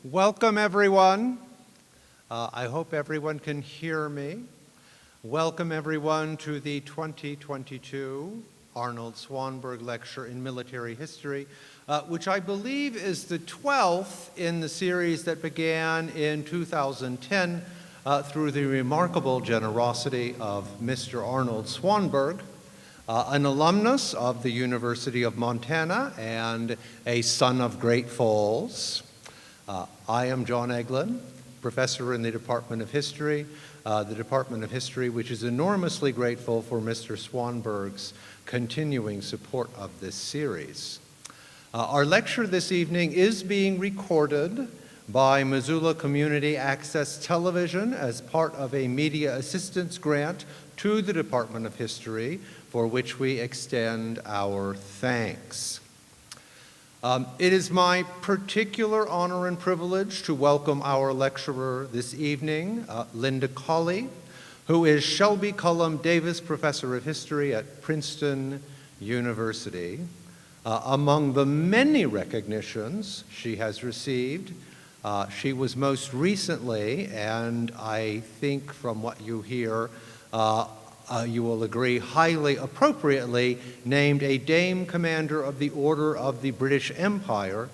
Welcome, everyone. I hope everyone can hear me. Welcome, everyone, to the 2022 Arnold Swanberg Lecture in Military History, which I believe is the 12th in the series that began in 2010 through the remarkable generosity of Mr. Arnold Swanberg, an alumnus of the University of Montana and a son of Great Falls. I am John Eglin, professor in the Department of History, which is enormously grateful for Mr. Swanberg's continuing support of this series. Our lecture this evening is being recorded by Missoula Community Access Television as part of a media assistance grant to the Department of History, for which we extend our thanks. It is my particular honor and privilege to welcome our lecturer this evening, Linda Colley, who is Shelby Cullom Davis Professor of History at Princeton University. Among the many recognitions she has received, she was most recently, and I think from what you hear, you will agree, highly appropriately, named a Dame Commander of the Order of the British Empire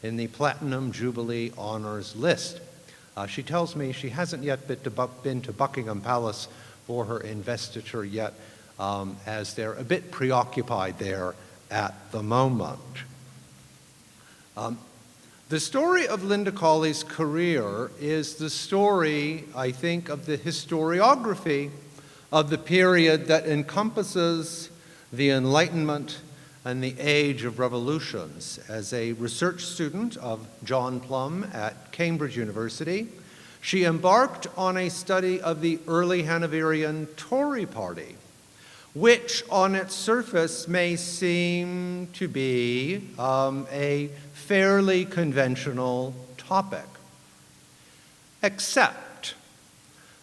in the Platinum Jubilee Honors List. She tells me she hasn't yet been to Buckingham Palace for her investiture yet, as they're a bit preoccupied there at the moment. The story of Linda Colley's career is the story, I think, of the historiography of the period that encompasses the Enlightenment and the Age of Revolutions. As a research student of John Plumb at Cambridge University, she embarked on a study of the early Hanoverian Tory party, which on its surface may seem to be a fairly conventional topic, except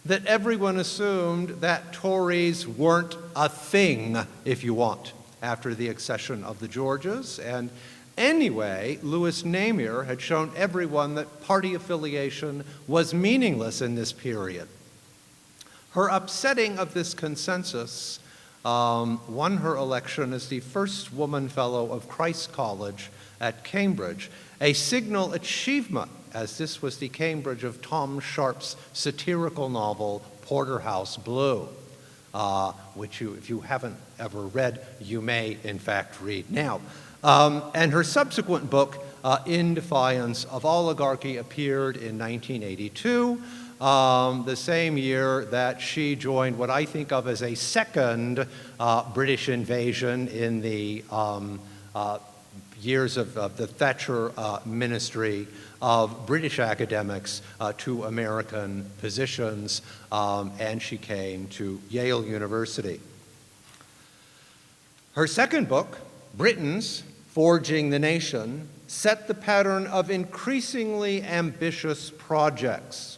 that everyone assumed that Tories weren't a thing, if you want, after the accession of the Georges. And anyway, Louis Namur had shown everyone that party affiliation was meaningless in this period. Her upsetting of this consensus won her election as the first woman fellow of Christ's College at Cambridge, a signal achievement, as this was the Cambridge of Tom Sharp's satirical novel, Porterhouse Blue, which if you haven't ever read, you may in fact read now. And her subsequent book, In Defiance of Oligarchy, appeared in 1982, the same year that she joined what I think of as a second British invasion in the years of the Thatcher ministry of British academics to American positions, and she came to Yale University. Her second book, Britons Forging the Nation, set the pattern of increasingly ambitious projects.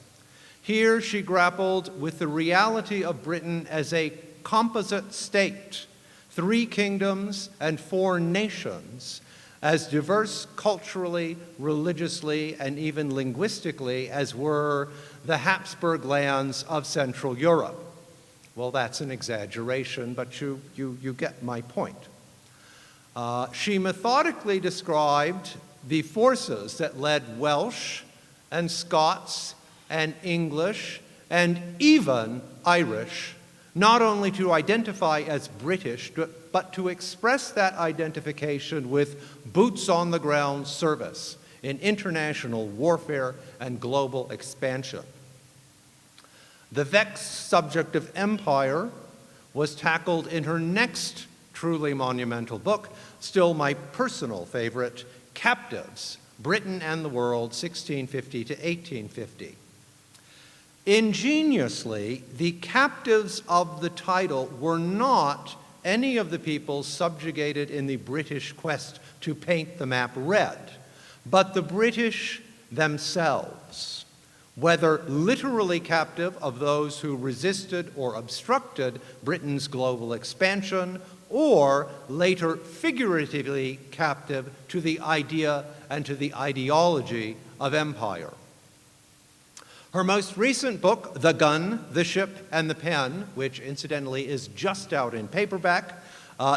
Here she grappled with the reality of Britain as a composite state, 3 kingdoms and 4 nations, as diverse culturally, religiously, and even linguistically as were the Habsburg lands of Central Europe. Well, that's an exaggeration, but you get my point. She methodically described the forces that led Welsh and Scots and English and even Irish, not only to identify as British, but to express that identification with boots-on-the-ground service in international warfare and global expansion. The vexed subject of empire was tackled in her next truly monumental book, still my personal favorite, Captives, Britain and the World, 1650 to 1850. Ingeniously, the captives of the title were not any of the peoples subjugated in the British quest to paint the map red, but the British themselves, whether literally captive of those who resisted or obstructed Britain's global expansion, or later figuratively captive to the idea and to the ideology of empire. Her most recent book, The Gun, the Ship, and the Pen, which incidentally is just out in paperback,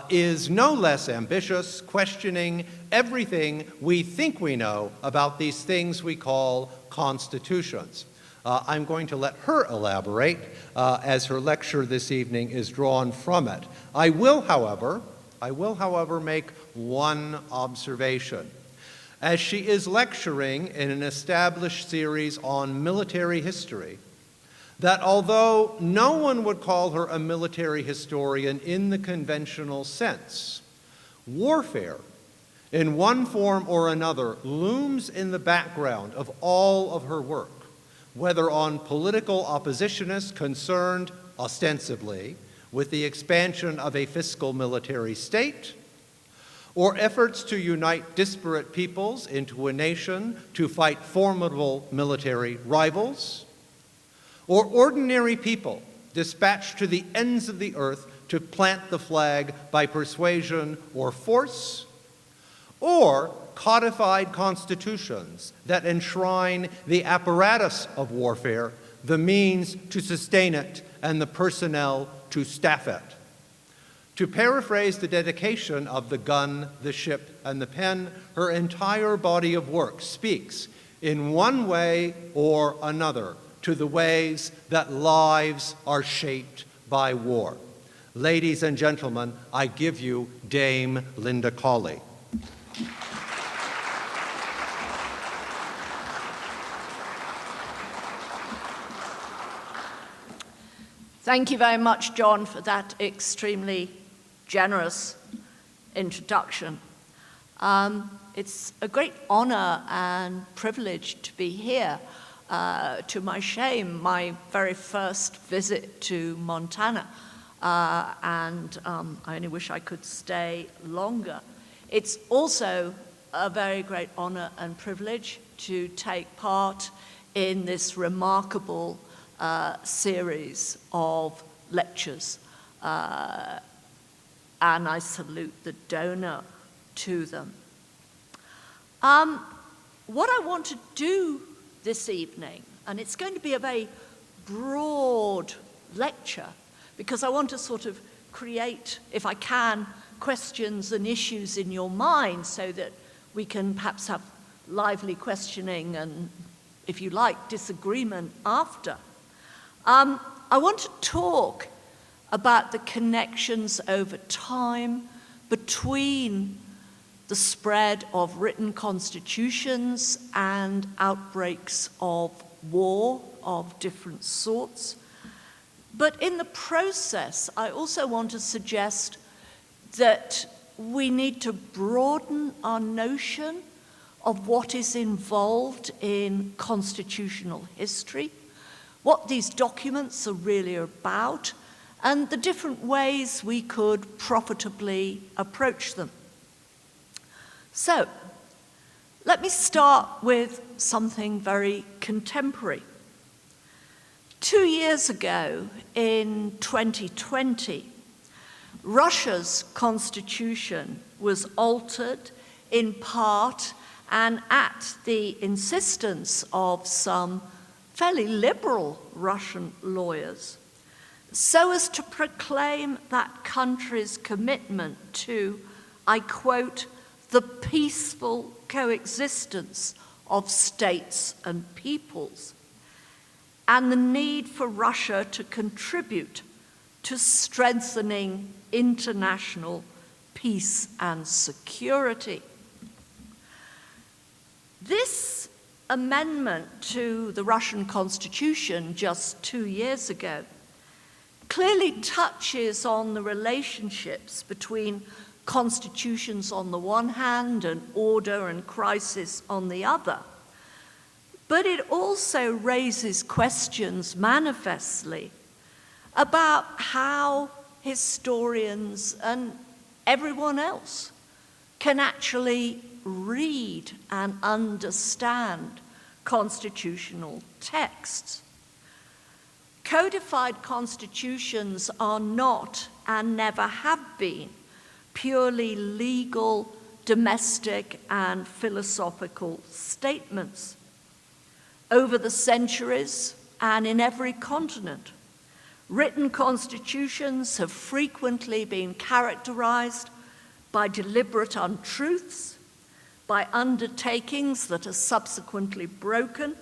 is no less ambitious, questioning everything we think we know about these things we call constitutions. I'm going to let her elaborate as her lecture this evening is drawn from it. I will, however, make one observation. As she is lecturing in an established series on military history, that although no one would call her a military historian in the conventional sense, warfare, in one form or another, looms in the background of all of her work, whether on political oppositionists concerned, ostensibly, with the expansion of a fiscal military state, or efforts to unite disparate peoples into a nation to fight formidable military rivals, or ordinary people dispatched to the ends of the earth to plant the flag by persuasion or force, or codified constitutions that enshrine the apparatus of warfare, the means to sustain it, and the personnel to staff it. To paraphrase the dedication of The Gun, the Ship, and the Pen, her entire body of work speaks in one way or another to the ways that lives are shaped by war. Ladies and gentlemen, I give you Dame Linda Colley. Thank you very much, John, for that extremely generous introduction. It's a great honor and privilege to be here. To my shame, my very first visit to Montana, and I only wish I could stay longer. It's also a very great honor and privilege to take part in this remarkable series of lectures, and I salute the donor to them. What I want to do this evening, and it's going to be a very broad lecture, because I want to sort of create, if I can, questions and issues in your mind so that we can perhaps have lively questioning and, if you like, disagreement after. I want to talk about the connections over time between the spread of written constitutions and outbreaks of war of different sorts. But in the process, I also want to suggest that we need to broaden our notion of what is involved in constitutional history, what these documents are really about, and the different ways we could profitably approach them. So, let me start with something very contemporary. 2 years ago, in 2020, Russia's constitution was altered in part and at the insistence of some fairly liberal Russian lawyers, so as to proclaim that country's commitment to, I quote, the peaceful coexistence of states and peoples, and the need for Russia to contribute to strengthening international peace and security. This amendment to the Russian Constitution just 2 years ago clearly touches on the relationships between constitutions on the one hand and order and crisis on the other. But it also raises questions manifestly about how historians and everyone else can actually read and understand constitutional texts. Codified constitutions are not and never have been purely legal, domestic, and philosophical statements. Over the centuries, and in every continent, written constitutions have frequently been characterized by deliberate untruths, by undertakings that are subsequently broken,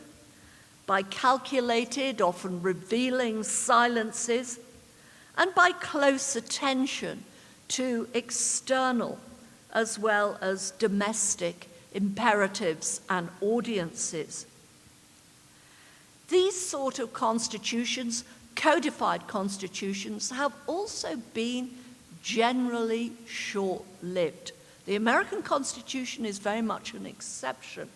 by calculated, often revealing silences, and by close attention to external as well as domestic imperatives and audiences. These sort of constitutions, codified constitutions, have also been generally short-lived. The American Constitution is very much an exception.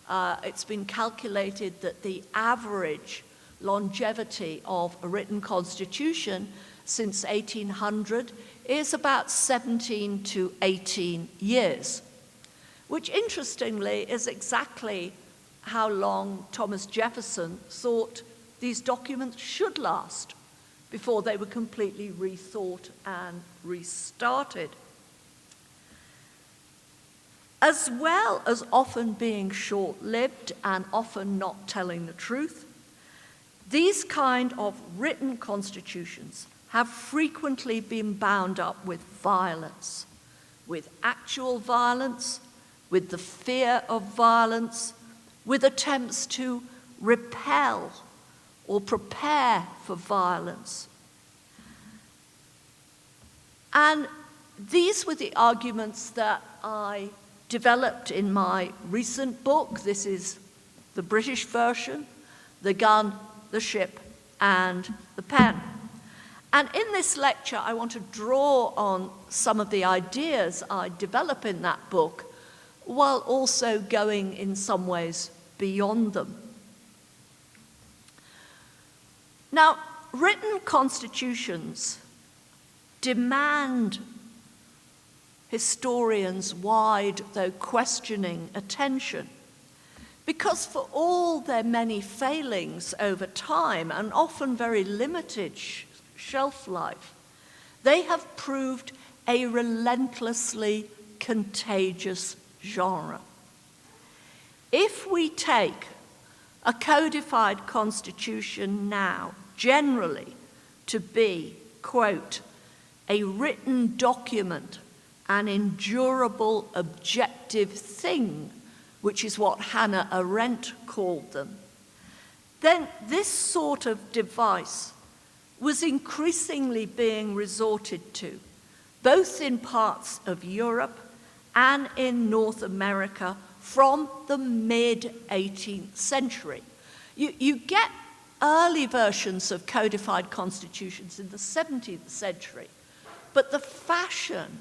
It's been calculated that the average longevity of a written constitution since 1800 is about 17 to 18 years, which interestingly is exactly how long Thomas Jefferson thought these documents should last before they were completely rethought and restarted. As well as often being short-lived and often not telling the truth, these kind of written constitutions have frequently been bound up with violence, with actual violence, with the fear of violence, with attempts to repel or prepare for violence. And these were the arguments that I developed in my recent book. This is the British version, The Gun, the Ship, and the Pen. And in this lecture, I want to draw on some of the ideas I develop in that book, while also going in some ways beyond them. Now, written constitutions demand historians' wide, though questioning, attention, because for all their many failings over time and often very limited shelf life, they have proved a relentlessly contagious genre. If we take a codified constitution now generally to be, quote, a written document, an endurable objective thing, which is what Hannah Arendt called them, then this sort of device was increasingly being resorted to, both in parts of Europe and in North America from the mid-18th century. You get early versions of codified constitutions in the 17th century, but the fashion,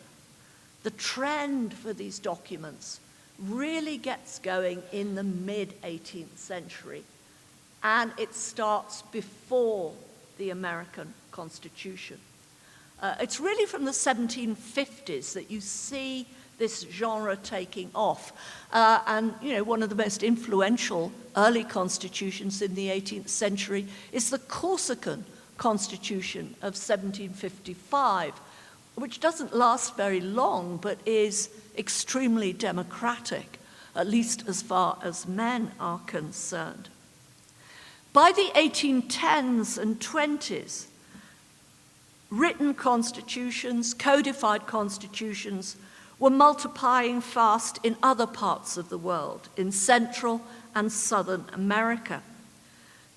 the trend for these documents really gets going in the mid-18th century, and it starts before the American Constitution. It's really from the 1750s that you see this genre taking off. And one of the most influential early constitutions in the 18th century is the Corsican Constitution of 1755, which doesn't last very long, but is extremely democratic, at least as far as men are concerned. By the 1810s and 20s, written constitutions, codified constitutions, were multiplying fast in other parts of the world, in Central and Southern America.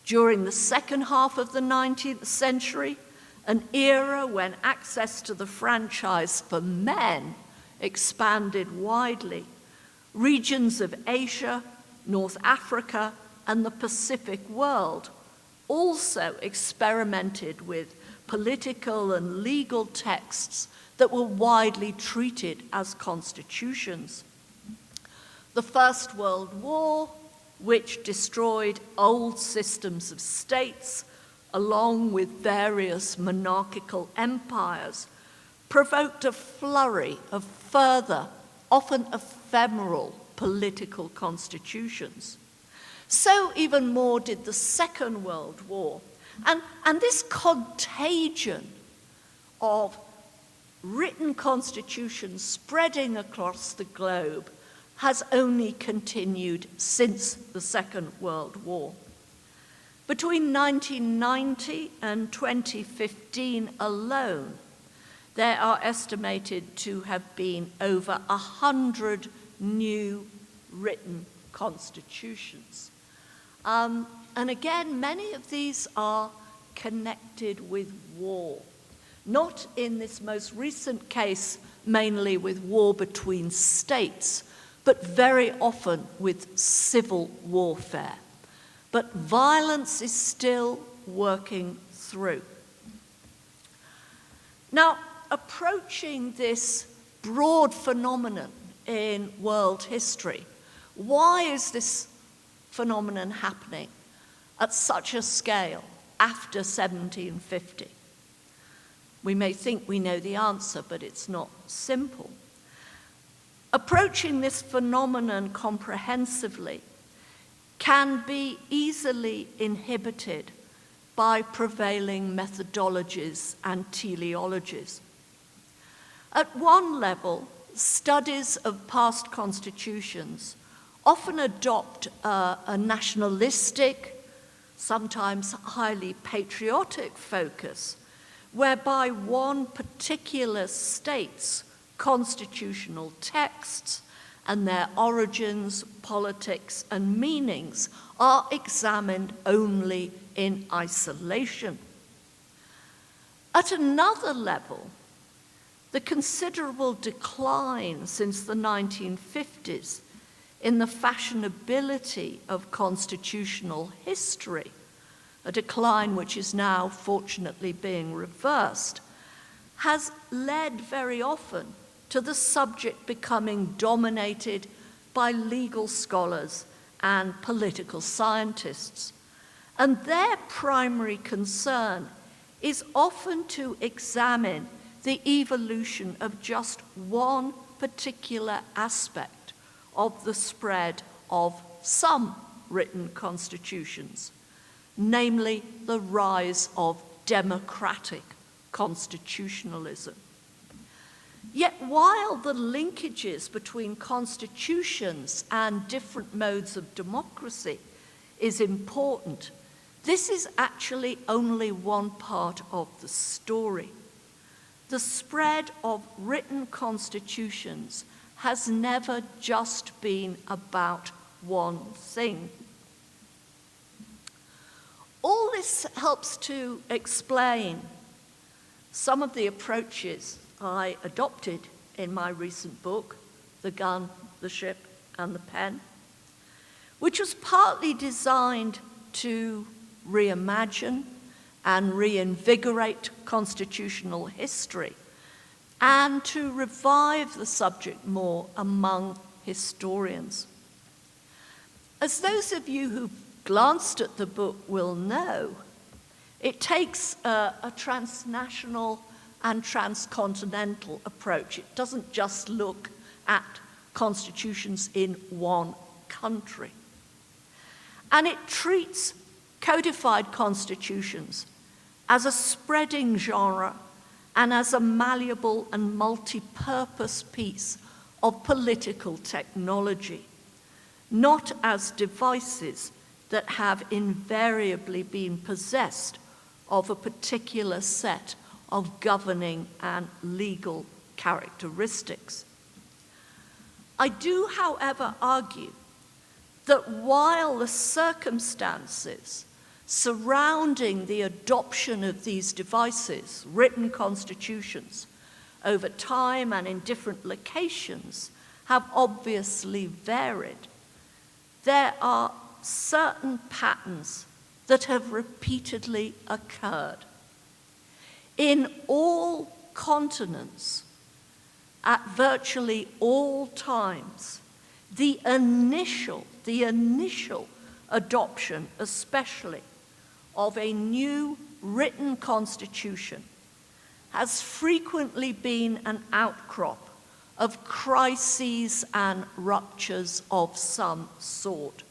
During the second half of the 19th century, an era when access to the franchise for men expanded widely, regions of Asia, North Africa, and the Pacific world also experimented with political and legal texts that were widely treated as constitutions. The First World War, which destroyed old systems of states, along with various monarchical empires, provoked a flurry of further, often ephemeral, political constitutions. So even more did the Second World War. And this contagion of written constitutions spreading across the globe has only continued since the Second World War. Between 1990 and 2015 alone, there are estimated to have been over 100 new written constitutions. And again, many of these are connected with war. Not in this most recent case, mainly with war between states, but very often with civil warfare. But violence is still working through. Now, approaching this broad phenomenon in world history, why is this phenomenon happening at such a scale after 1750? We may think we know the answer, but it's not simple. Approaching this phenomenon comprehensively can be easily inhibited by prevailing methodologies and teleologies. At one level, studies of past constitutions often adopt a nationalistic, sometimes highly patriotic focus, whereby one particular state's constitutional texts and their origins, politics, and meanings are examined only in isolation. At another level, the considerable decline since the 1950s in the fashionability of constitutional history, a decline which is now fortunately being reversed, has led very often to the subject becoming dominated by legal scholars and political scientists. And their primary concern is often to examine the evolution of just one particular aspect of the spread of some written constitutions, namely the rise of democratic constitutionalism. Yet while the linkages between constitutions and different modes of democracy is important, this is actually only one part of the story. The spread of written constitutions has never just been about one thing. All this helps to explain some of the approaches I adopted in my recent book, The Gun, the Ship, and the Pen, which was partly designed to reimagine and reinvigorate constitutional history and to revive the subject more among historians. As those of you who've glanced at the book will know, it takes a transnational and transcontinental approach. It doesn't just look at constitutions in one country. And it treats codified constitutions as a spreading genre and as a malleable and multi-purpose piece of political technology, not as devices that have invariably been possessed of a particular set of governing and legal characteristics. I do, however, argue that while the circumstances surrounding the adoption of these devices, written constitutions, over time and in different locations have obviously varied, there are certain patterns that have repeatedly occurred. In all continents, at virtually all times, the initial adoption, especially, of a new written constitution has frequently been an outcrop of crises and ruptures of some sort,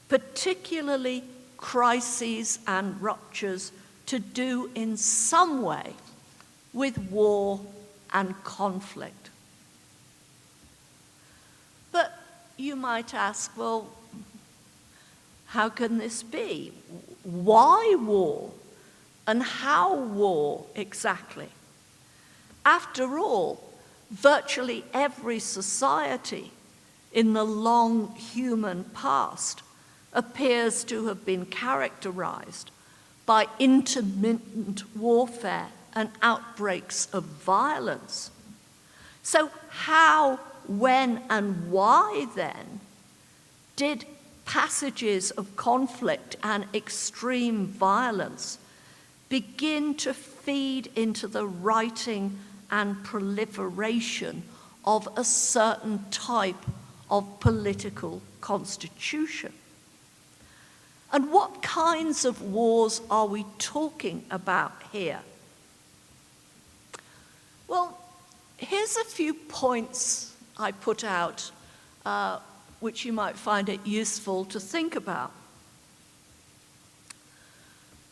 particularly crises and ruptures to do in some way with war and conflict. But you might ask, well, how can this be? Why war? And how war exactly? After all, virtually every society in the long human past appears to have been characterized by intermittent warfare and outbreaks of violence. So how, when, and why then did passages of conflict and extreme violence begin to feed into the writing and proliferation of a certain type of political constitution? And what kinds of wars are we talking about here? Well, here's a few points I put out which you might find it useful to think about.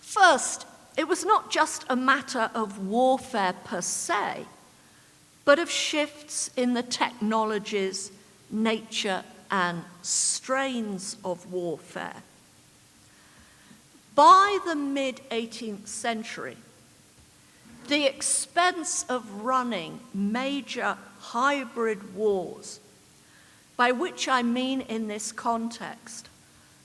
First, it was not just a matter of warfare per se, but of shifts in the technologies, nature, and strains of warfare. By the mid-18th century, the expense of running major hybrid wars, by which I mean in this context,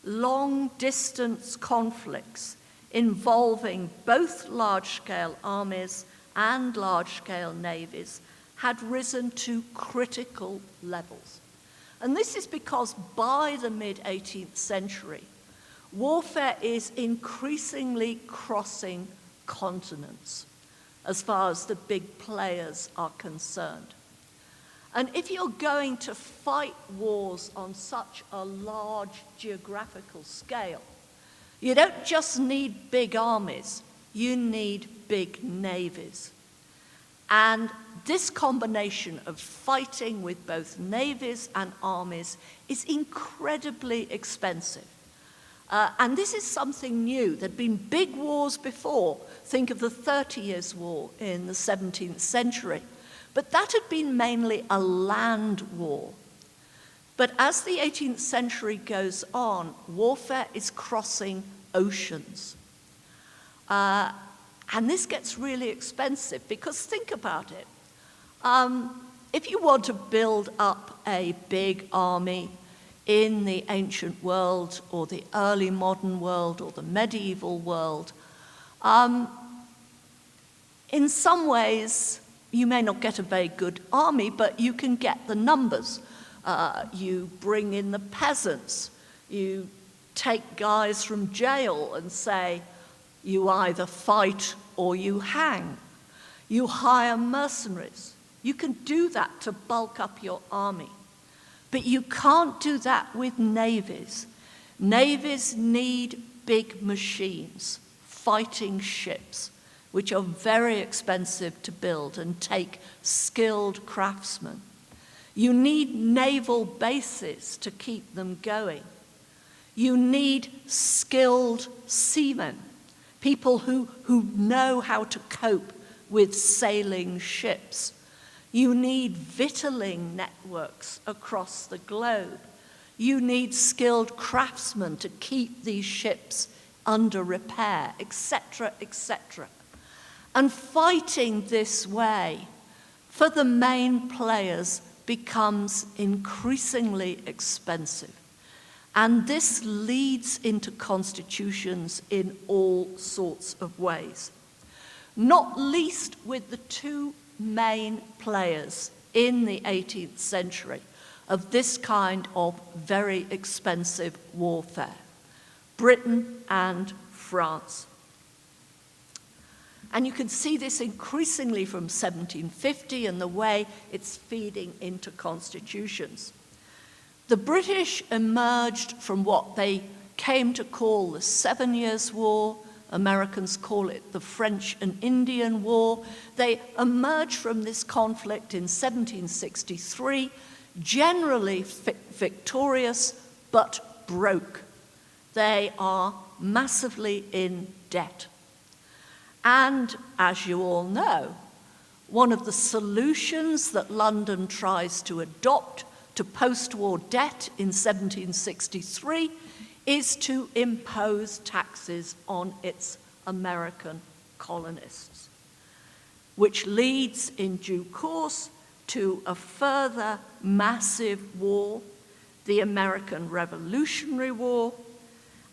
long-distance conflicts involving both large-scale armies and large-scale navies, had risen to critical levels. And this is because by the mid-18th century, warfare is increasingly crossing continents as far as the big players are concerned. And if you're going to fight wars on such a large geographical scale, you don't just need big armies, you need big navies. And this combination of fighting with both navies and armies is incredibly expensive. And this is something new. There'd been big wars before. Think of the 30 Years' War in the 17th century. But that had been mainly a land war. But as the 18th century goes on, warfare is crossing oceans. And this gets really expensive because think about it. If you want to build up a big army in the ancient world or the early modern world or the medieval world, in some ways, you may not get a very good army, but you can get the numbers. You bring in the peasants. You take guys from jail and say, you either fight or you hang. You hire mercenaries. You can do that to bulk up your army. But you can't do that with navies. Navies need big machines, fighting ships, which are very expensive to build and take skilled craftsmen. You need naval bases to keep them going. You need skilled seamen, people who know how to cope with sailing ships. You need victualling networks across the globe. You need skilled craftsmen to keep these ships under repair, etc., etc. And fighting this way for the main players becomes increasingly expensive. And this leads into constitutions in all sorts of ways, not least with the two main players in the 18th century of this kind of very expensive warfare, Britain and France. And you can see this increasingly from 1750 and the way it's feeding into constitutions. The British emerged from what they came to call the 7 Years' War. Americans call it the French and Indian War. They emerged from this conflict in 1763, generally victorious, but broke. They are massively in debt. And as you all know, one of the solutions that London tries to adopt to post-war debt in 1763 is to impose taxes on its American colonists, which leads in due course to a further massive war, the American Revolutionary War,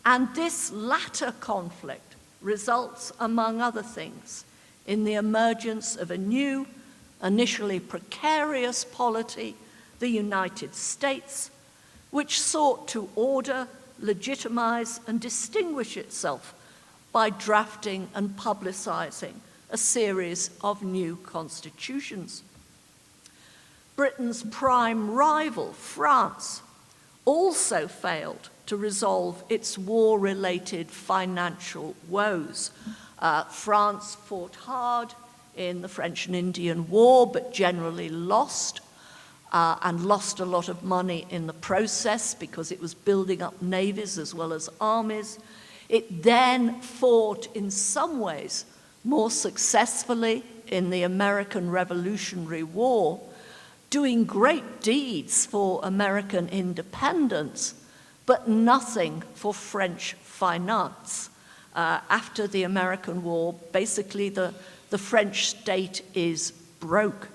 and this latter conflict results, among other things, in the emergence of a new, initially precarious polity, the United States, which sought to order, legitimize, and distinguish itself by drafting and publicizing a series of new constitutions. Britain's prime rival, France, also failed to resolve its war-related financial woes. France fought hard in the French and Indian War, but generally lost, and lost a lot of money in the process because it was building up navies as well as armies. It then fought in some ways more successfully in the American Revolutionary War, doing great deeds for American independence, but nothing for French finance. After the American War, basically the French state is broke.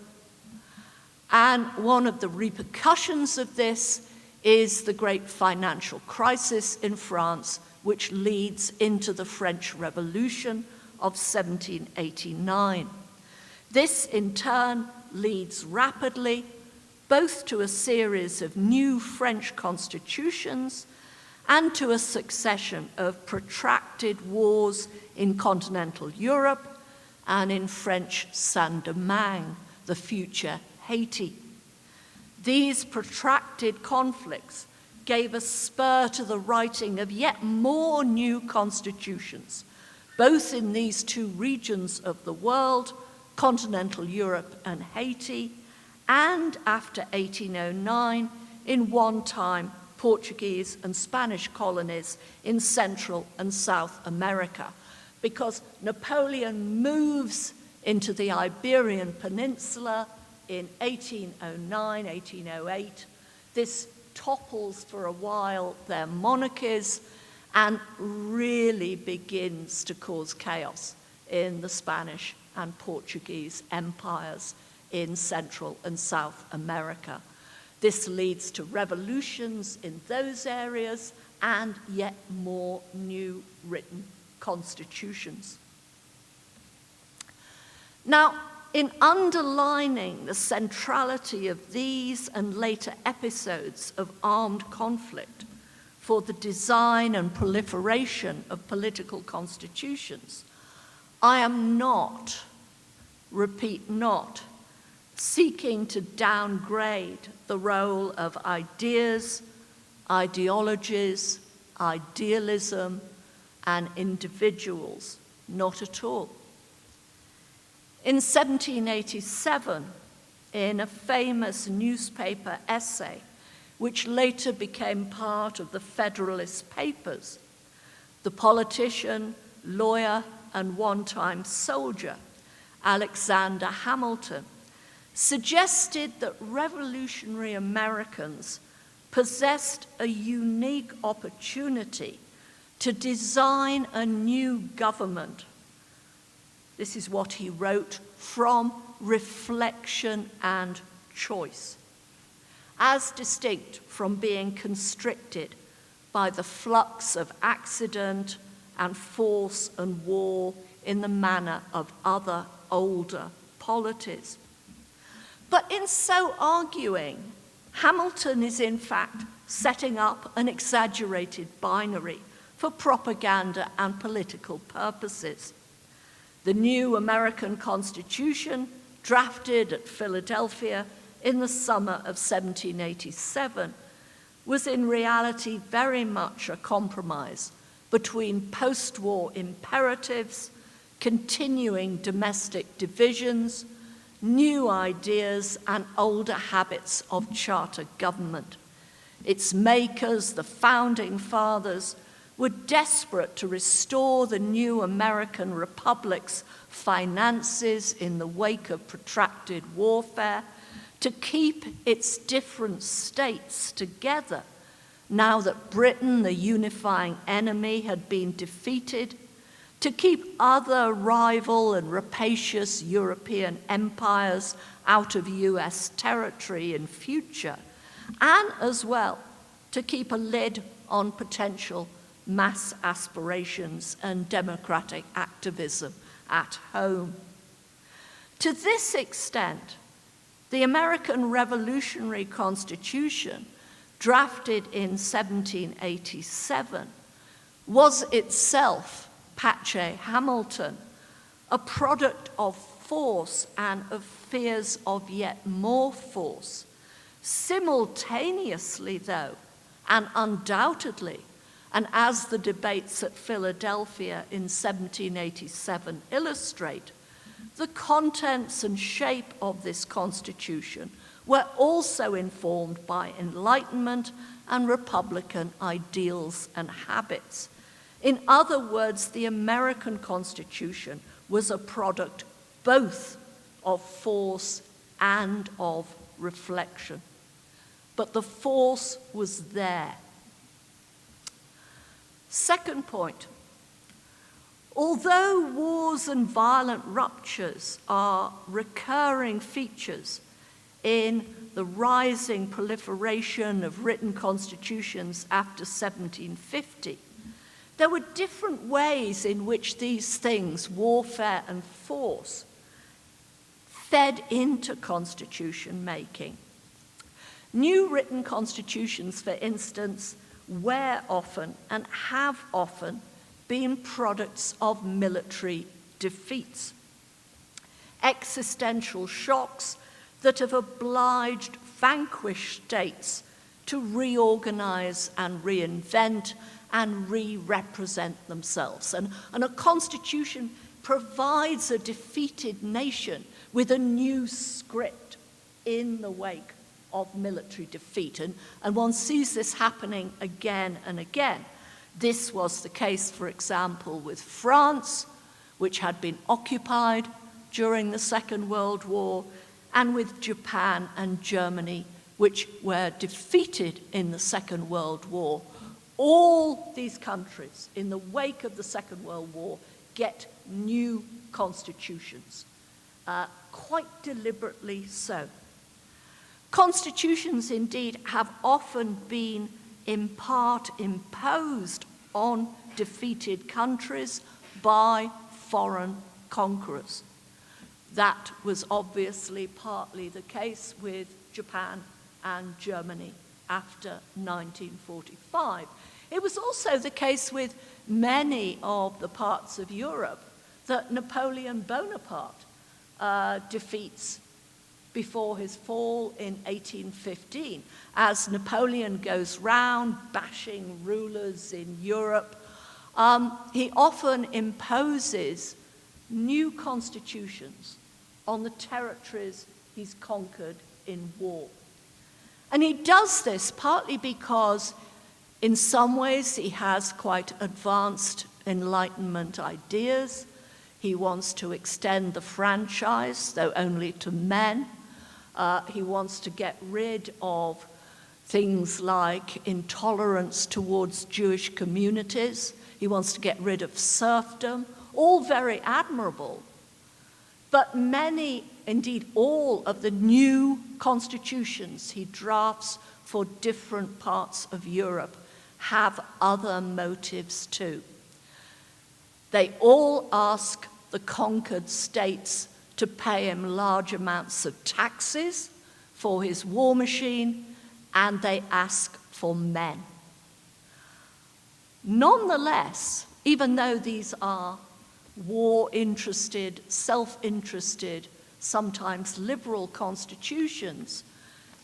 And one of the repercussions of this is the great financial crisis in France, which leads into the French Revolution of 1789. This, in turn, leads rapidly both to a series of new French constitutions and to a succession of protracted wars in continental Europe and in French Saint-Domingue, the future Haiti. These protracted conflicts gave a spur to the writing of yet more new constitutions, both in these two regions of the world, continental Europe and Haiti, and after 1809 in one-time Portuguese and Spanish colonies in Central and South America, because Napoleon moves into the Iberian Peninsula in 1809, 1808. This topples for a while their monarchies and really begins to cause chaos in the Spanish and Portuguese empires in Central and South America. This leads to revolutions in those areas and yet more new written constitutions. Now, in underlining the centrality of these and later episodes of armed conflict for the design and proliferation of political constitutions, I am not, repeat not, seeking to downgrade the role of ideas, ideologies, idealism, and individuals, not at all. In 1787, in a famous newspaper essay, which later became part of the Federalist Papers, the politician, lawyer, and one-time soldier, Alexander Hamilton, suggested that revolutionary Americans possessed a unique opportunity to design a new government. This is what he wrote, from reflection and choice, as distinct from being constricted by the flux of accident and force and war in the manner of other older polities. But in so arguing, Hamilton is in fact setting up an exaggerated binary for propaganda and political purposes. The new American Constitution, drafted at Philadelphia in the summer of 1787, was in reality very much a compromise between post-war imperatives, continuing domestic divisions, new ideas, and older habits of charter government. Its makers, the founding fathers, were desperate to restore the new American republic's finances in the wake of protracted warfare, to keep its different states together now that Britain, the unifying enemy, had been defeated, to keep other rival and rapacious European empires out of US territory in future, and as well to keep a lid on potential mass aspirations and democratic activism at home. To this extent, the American Revolutionary Constitution, drafted in 1787, was itself, Pache Hamilton, a product of force and of fears of yet more force. Simultaneously, though, and undoubtedly, and as the debates at Philadelphia in 1787 illustrate, the contents and shape of this Constitution were also informed by Enlightenment and Republican ideals and habits. In other words, the American Constitution was a product both of force and of reflection. But the force was there. Second point, although wars and violent ruptures are recurring features in the rising proliferation of written constitutions after 1750, there were different ways in which these things, warfare and force, fed into constitution making. New written constitutions, for instance, were often and have often been products of military defeats, existential shocks that have obliged vanquished states to reorganize and reinvent and re-represent themselves. And a constitution provides a defeated nation with a new script in the wake of military defeat. And one sees this happening again and again. This was the case, for example, with France, which had been occupied during the Second World War, and with Japan and Germany, which were defeated in the Second World War. All these countries, in the wake of the Second World War, get new constitutions, quite deliberately so. Constitutions, indeed, have often been in part imposed on defeated countries by foreign conquerors. That was obviously partly the case with Japan and Germany after 1945. It was also the case with many of the parts of Europe that Napoleon Bonaparte defeats before his fall in 1815. As Napoleon goes round bashing rulers in Europe, he often imposes new constitutions on the territories he's conquered in war. And he does this partly because in some ways he has quite advanced Enlightenment ideas. He wants to extend the franchise, though only to men. He wants to get rid of things like intolerance towards Jewish communities. He wants to get rid of serfdom, all very admirable. But many, indeed all of the new constitutions he drafts for different parts of Europe have other motives too. They all ask the conquered states to pay him large amounts of taxes for his war machine, and they ask for men. Nonetheless, even though these are war-interested, self-interested, sometimes liberal constitutions,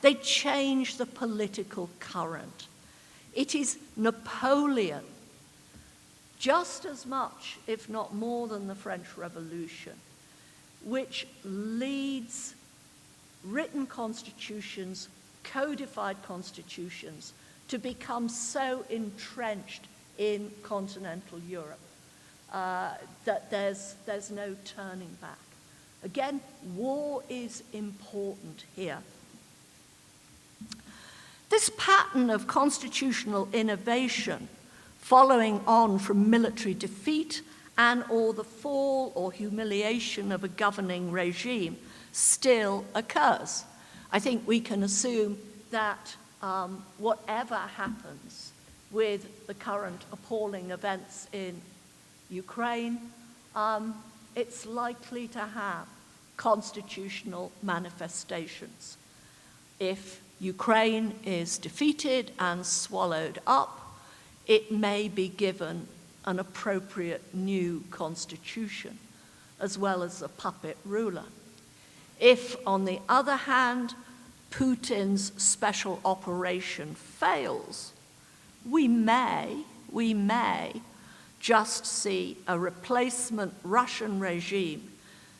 they change the political current. It is Napoleon, just as much, if not more than the French Revolution, which leads written constitutions, codified constitutions, to become so entrenched in continental Europe, that there's no turning back. Again, war is important here. This pattern of constitutional innovation following on from military defeat and or the fall or humiliation of a governing regime still occurs. I think we can assume that whatever happens with the current appalling events in Ukraine, it's likely to have constitutional manifestations. If Ukraine is defeated and swallowed up, it may be given an appropriate new constitution, as well as a puppet ruler. If, on the other hand, Putin's special operation fails, we may just see a replacement Russian regime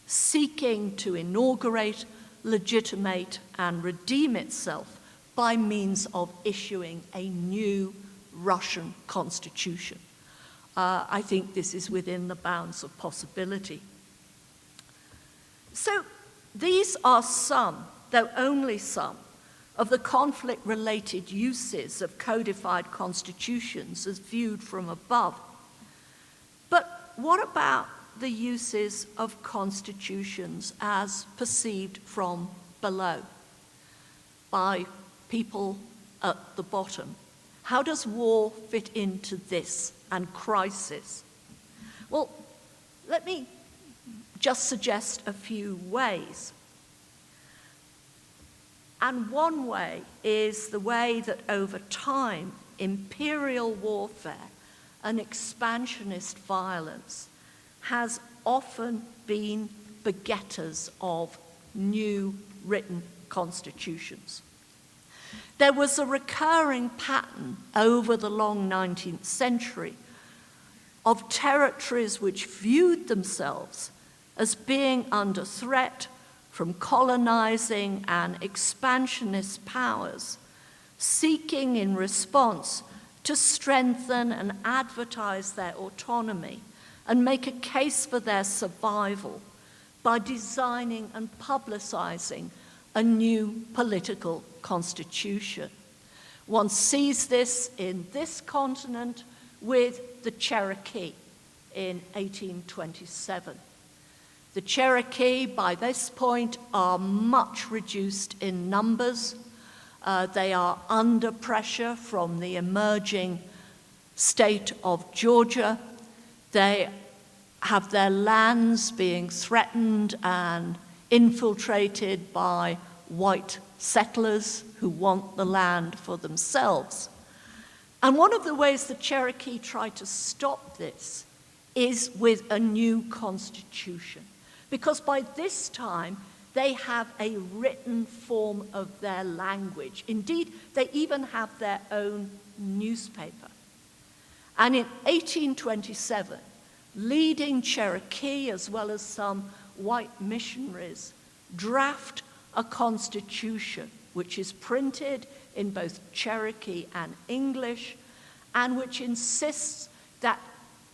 seeking to inaugurate, legitimate, and redeem itself by means of issuing a new Russian constitution. I think this is within the bounds of possibility. So these are some, though only some, of the conflict-related uses of codified constitutions as viewed from above. But what about the uses of constitutions as perceived from below by people at the bottom? How does war fit into this and crisis? Well, let me just suggest a few ways. And one way is the way that over time, imperial warfare and expansionist violence has often been begetters of new written constitutions. There was a recurring pattern over the long 19th century of territories which viewed themselves as being under threat from colonizing and expansionist powers, seeking in response to strengthen and advertise their autonomy and make a case for their survival by designing and publicizing a new political constitution. One sees this in this continent with the Cherokee in 1827. The Cherokee, by this point, are much reduced in numbers. They are under pressure from the emerging state of Georgia. They have their lands being threatened and infiltrated by white settlers who want the land for themselves. And one of the ways the Cherokee try to stop this is with a new constitution, because by this time they have a written form of their language. Indeed, they even have their own newspaper. And in 1827, leading Cherokee, as well as some white missionaries, draft a constitution which is printed in both Cherokee and English, and which insists that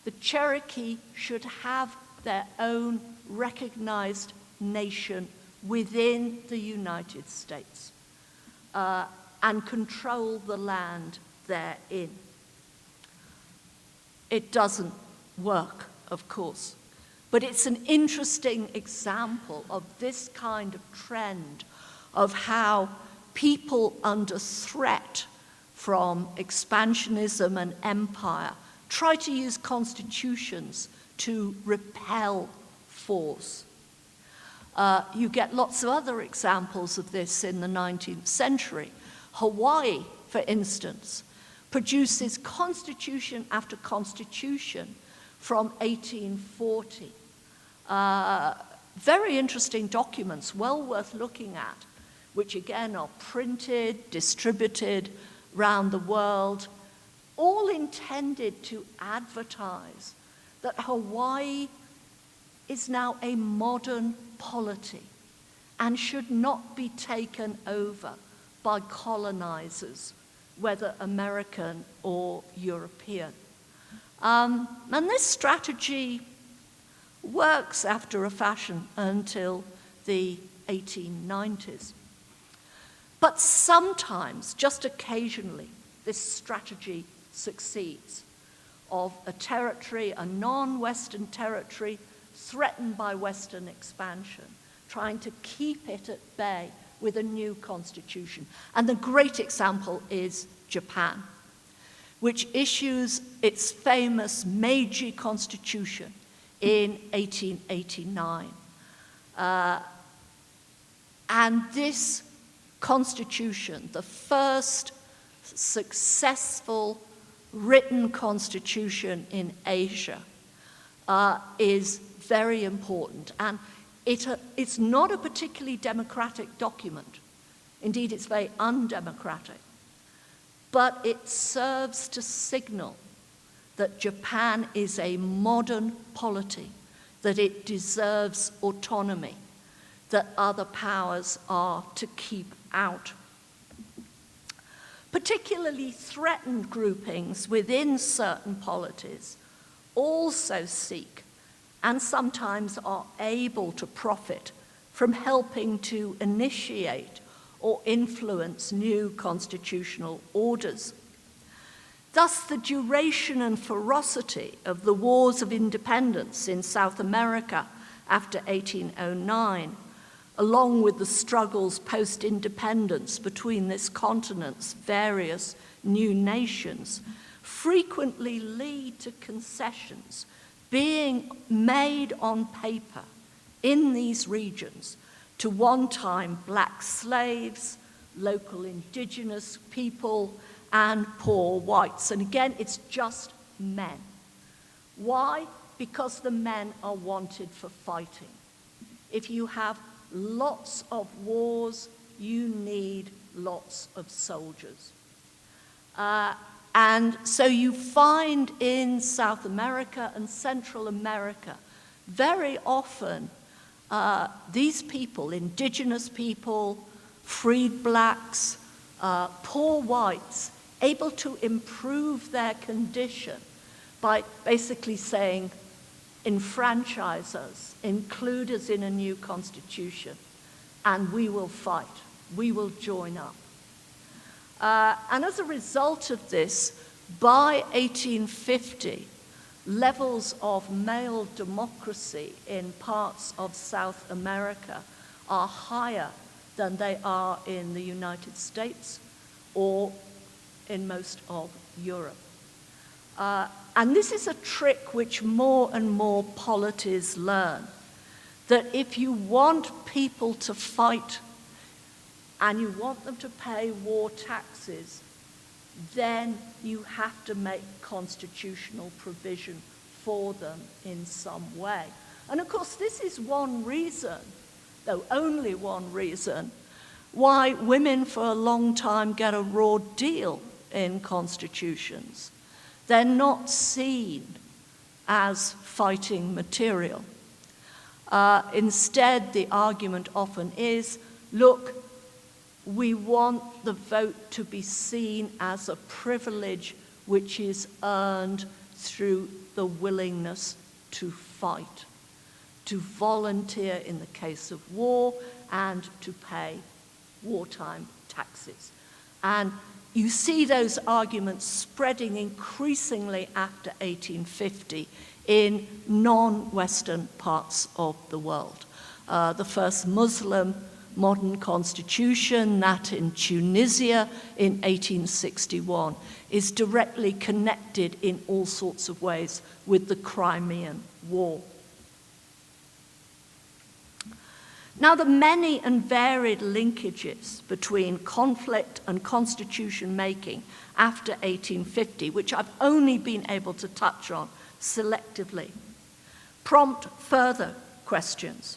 the Cherokee should have their own recognized nation within the United States and control the land therein. It doesn't work, of course, but it's an interesting example of this kind of trend of how people under threat from expansionism and empire try to use constitutions to repel force. You get lots of other examples of this in the 19th century. Hawaii, for instance, produces constitution after constitution from 1840. Very interesting documents, well worth looking at, which again are printed, distributed around the world, all intended to advertise that Hawaii is now a modern polity and should not be taken over by colonizers, whether American or European. And this strategy works after a fashion until the 1890s. But sometimes, just occasionally, this strategy succeeds of a territory, a non-Western territory, threatened by Western expansion, trying to keep it at bay with a new constitution. And the great example is Japan, which issues its famous Meiji Constitution in 1889. And this constitution, the first successful written constitution in Asia, is very important. And it's not a particularly democratic document. Indeed, it's very undemocratic. But it serves to signal that Japan is a modern polity, that it deserves autonomy, that other powers are to keep out. Particularly threatened groupings within certain polities also seek and sometimes are able to profit from helping to initiate or influence new constitutional orders. Thus, the duration and ferocity of the wars of independence in South America after 1809, along with the struggles post-independence between this continent's various new nations, frequently lead to concessions being made on paper in these regions to one-time black slaves, local indigenous people, and poor whites. And again, it's just men. Why? Because the men are wanted for fighting. If you have lots of wars, you need lots of soldiers. And so you find in South America and Central America, very often, these people, indigenous people, freed blacks, poor whites, able to improve their condition by basically saying, enfranchise us, include us in a new constitution, and we will fight, we will join up. And as a result of this, by 1850, levels of male democracy in parts of South America are higher than they are in the United States or in most of Europe. And this is a trick which more and more polities learn, that if you want people to fight and you want them to pay war taxes, then you have to make constitutional provision for them in some way. And of course, this is one reason, though only one reason, why women for a long time get a raw deal in constitutions. They're not seen as fighting material. Instead, the argument often is, look, we want the vote to be seen as a privilege which is earned through the willingness to fight, to volunteer in the case of war, and to pay wartime taxes. And you see those arguments spreading increasingly after 1850 in non-Western parts of the world. The first Muslim modern constitution, that in Tunisia in 1861, is directly connected in all sorts of ways with the Crimean War. Now, the many and varied linkages between conflict and constitution making after 1850, which I've only been able to touch on selectively, prompt further questions.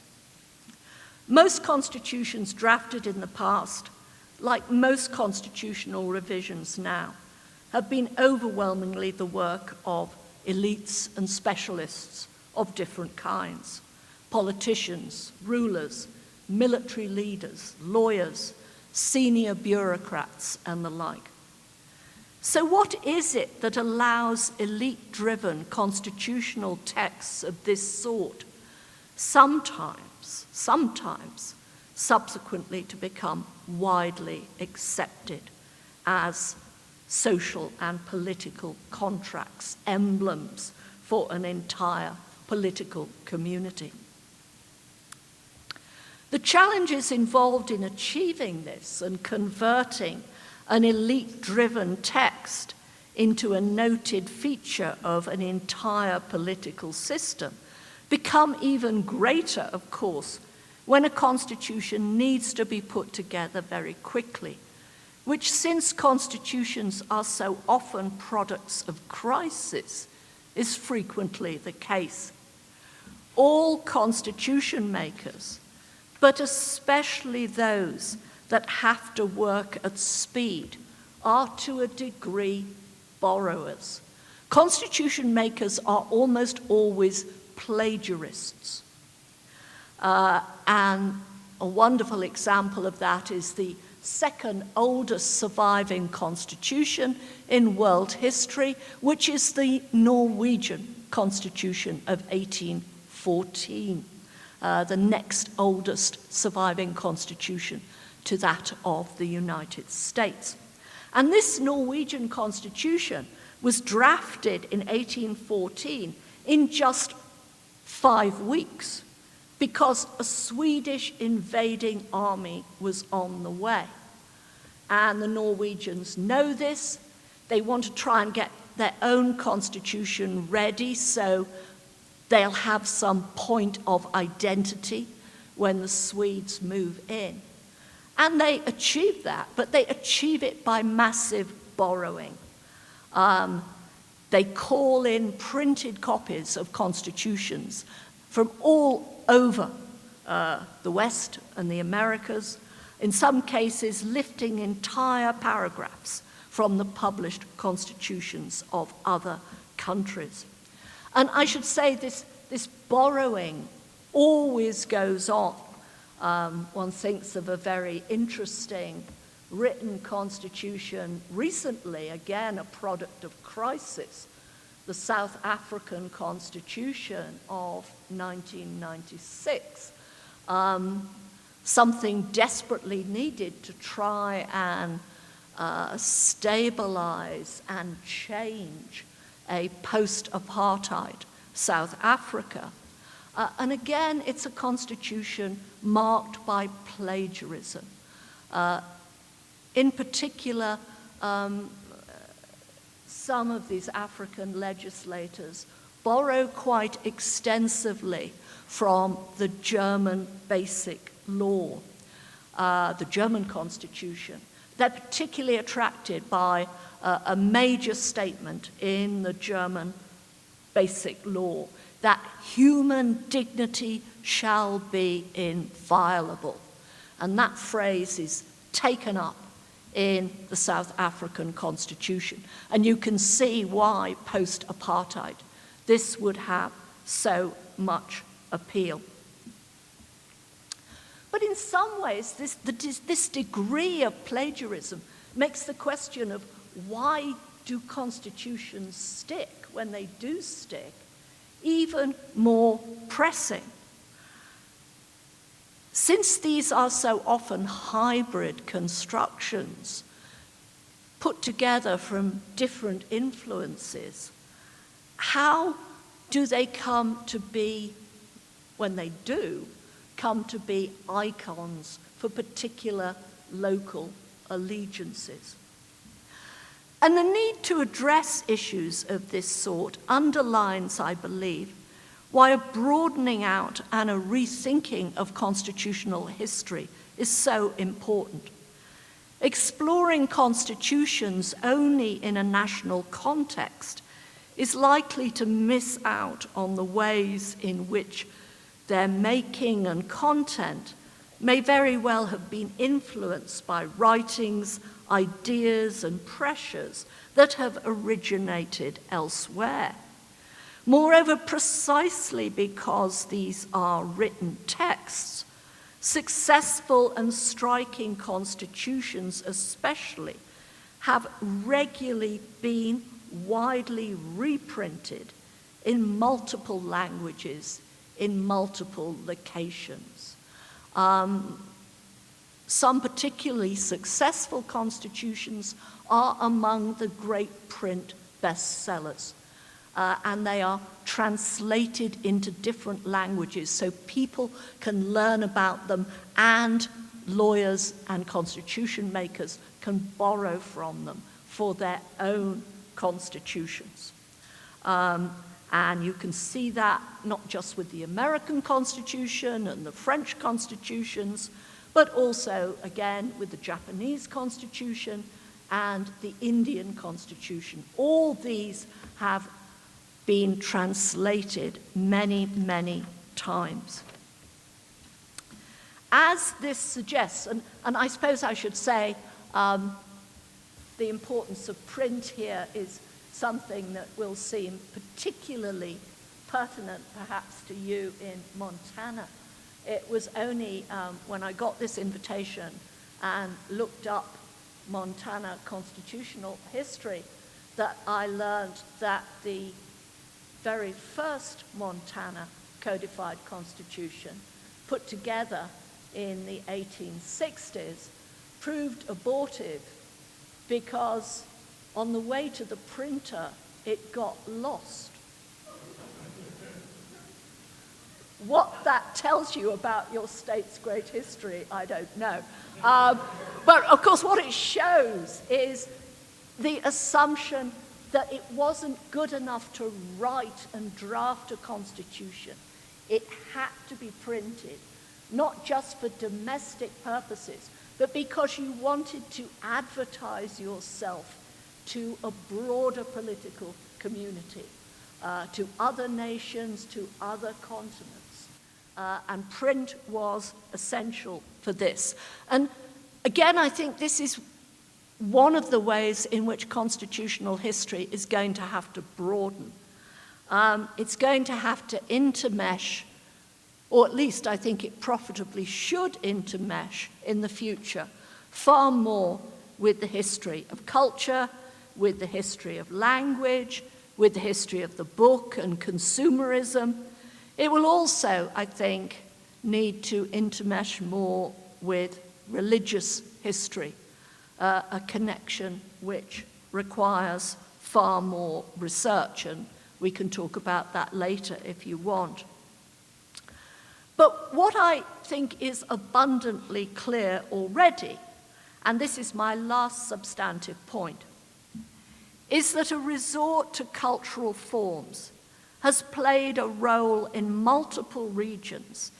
Most constitutions drafted in the past, like most constitutional revisions now, have been overwhelmingly the work of elites and specialists of different kinds, politicians, rulers, military leaders, lawyers, senior bureaucrats, and the like. So what is it that allows elite-driven constitutional texts of this sort sometimes subsequently to become widely accepted as social and political contracts, emblems for an entire political community? The challenges involved in achieving this and converting an elite-driven text into a noted feature of an entire political system become even greater, of course, when a constitution needs to be put together very quickly, which, since constitutions are so often products of crisis, is frequently the case. All constitution makers, but especially those that have to work at speed, are to a degree borrowers. Constitution makers are almost always plagiarists. And a wonderful example of that is the second oldest surviving constitution in world history, which is the Norwegian Constitution of 1814, the next oldest surviving constitution to that of the United States. And this Norwegian constitution was drafted in 1814 in just 5 weeks because a Swedish invading army was on the way. And the Norwegians know this. They want to try and get their own constitution ready so they'll have some point of identity when the Swedes move in. And they achieve that, but they achieve it by massive borrowing. They call in printed copies of constitutions from all over the West and the Americas, in some cases lifting entire paragraphs from the published constitutions of other countries. And I should say this borrowing always goes on. One thinks of a very interesting written constitution recently, again a product of crisis, the South African Constitution of 1996, something desperately needed to try and stabilize and change a post-apartheid South Africa. And again, it's a constitution marked by plagiarism. In particular, some of these African legislators borrow quite extensively from the German basic law, the German constitution. They're particularly attracted by a major statement in the German basic law that human dignity shall be inviolable. And that phrase is taken up in the South African Constitution. And you can see why post-apartheid this would have so much appeal. But in some ways, this degree of plagiarism makes the question of why do constitutions stick when they do stick even more pressing. Since these are so often hybrid constructions put together from different influences, how do they come to be, when they do, come to be icons for particular local allegiances? And the need to address issues of this sort underlines, I believe, why a broadening out and a rethinking of constitutional history is so important. Exploring constitutions only in a national context is likely to miss out on the ways in which their making and content may very well have been influenced by writings, ideas, and pressures that have originated elsewhere. Moreover, precisely because these are written texts, successful and striking constitutions especially have regularly been widely reprinted in multiple languages, in multiple locations. Some particularly successful constitutions are among the great print bestsellers, and they are translated into different languages so people can learn about them, and lawyers and constitution makers can borrow from them for their own constitutions. And you can see that not just with the American Constitution and the French constitutions, but also, again, with the Japanese Constitution and the Indian Constitution. All these have been translated many, many times. As this suggests, and I suppose I should say, the importance of print here is something that will seem particularly pertinent perhaps to you in Montana. It was only when I got this invitation and looked up Montana constitutional history that I learned that the very first Montana codified constitution, put together in the 1860s, proved abortive because on the way to the printer, it got lost. What that tells you about your state's great history, I don't know. But of course, what it shows is the assumption that it wasn't good enough to write and draft a constitution. It had to be printed, not just for domestic purposes, but because you wanted to advertise yourself to a broader political community, to other nations, to other continents. And print was essential for this. And again, I think this is one of the ways in which constitutional history is going to have to broaden. It's going to have to intermesh, or at least I think it profitably should intermesh in the future, far more with the history of culture, with the history of language, with the history of the book and consumerism. It will also, I think, need to intermesh more with religious history, a connection which requires far more research, and we can talk about that later if you want. But what I think is abundantly clear already, and this is my last substantive point, is that a resort to cultural forms has played a role in multiple regions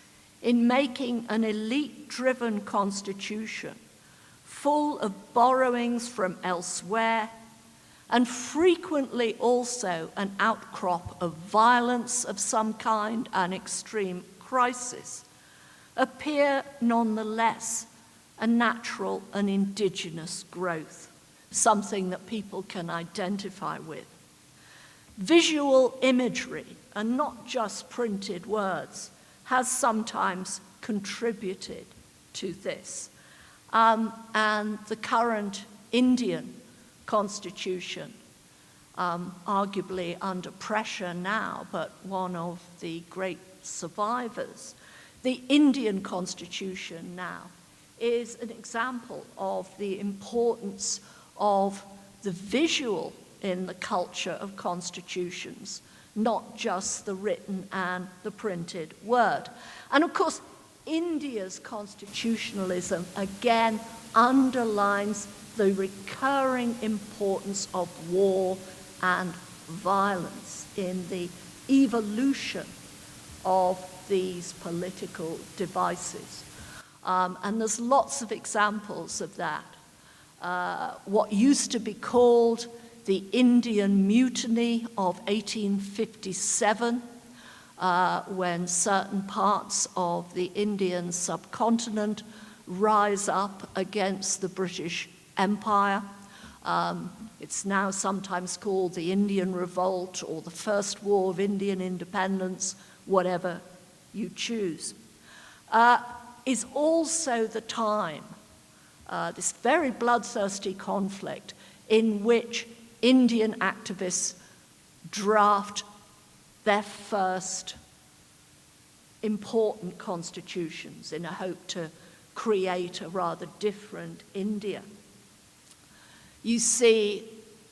in making an elite-driven constitution full of borrowings from elsewhere, and frequently also an outcrop of violence of some kind and extreme crisis, appear nonetheless a natural and indigenous growth, something that people can identify with. Visual imagery, and not just printed words, has sometimes contributed to this. And the current Indian constitution, arguably under pressure now, but one of the great survivors, the Indian constitution now is an example of the importance of the visual in the culture of constitutions, not just the written and the printed word. And of course, India's constitutionalism again underlines the recurring importance of war and violence in the evolution of these political devices. And there's lots of examples of that. What used to be called the Indian Mutiny of 1857, when certain parts of the Indian subcontinent rise up against the British Empire. It's now sometimes called the Indian Revolt or the First War of Indian Independence, whatever you choose, is also the time, this very bloodthirsty conflict in which Indian activists draft their first important constitutions in a hope to create a rather different India. You see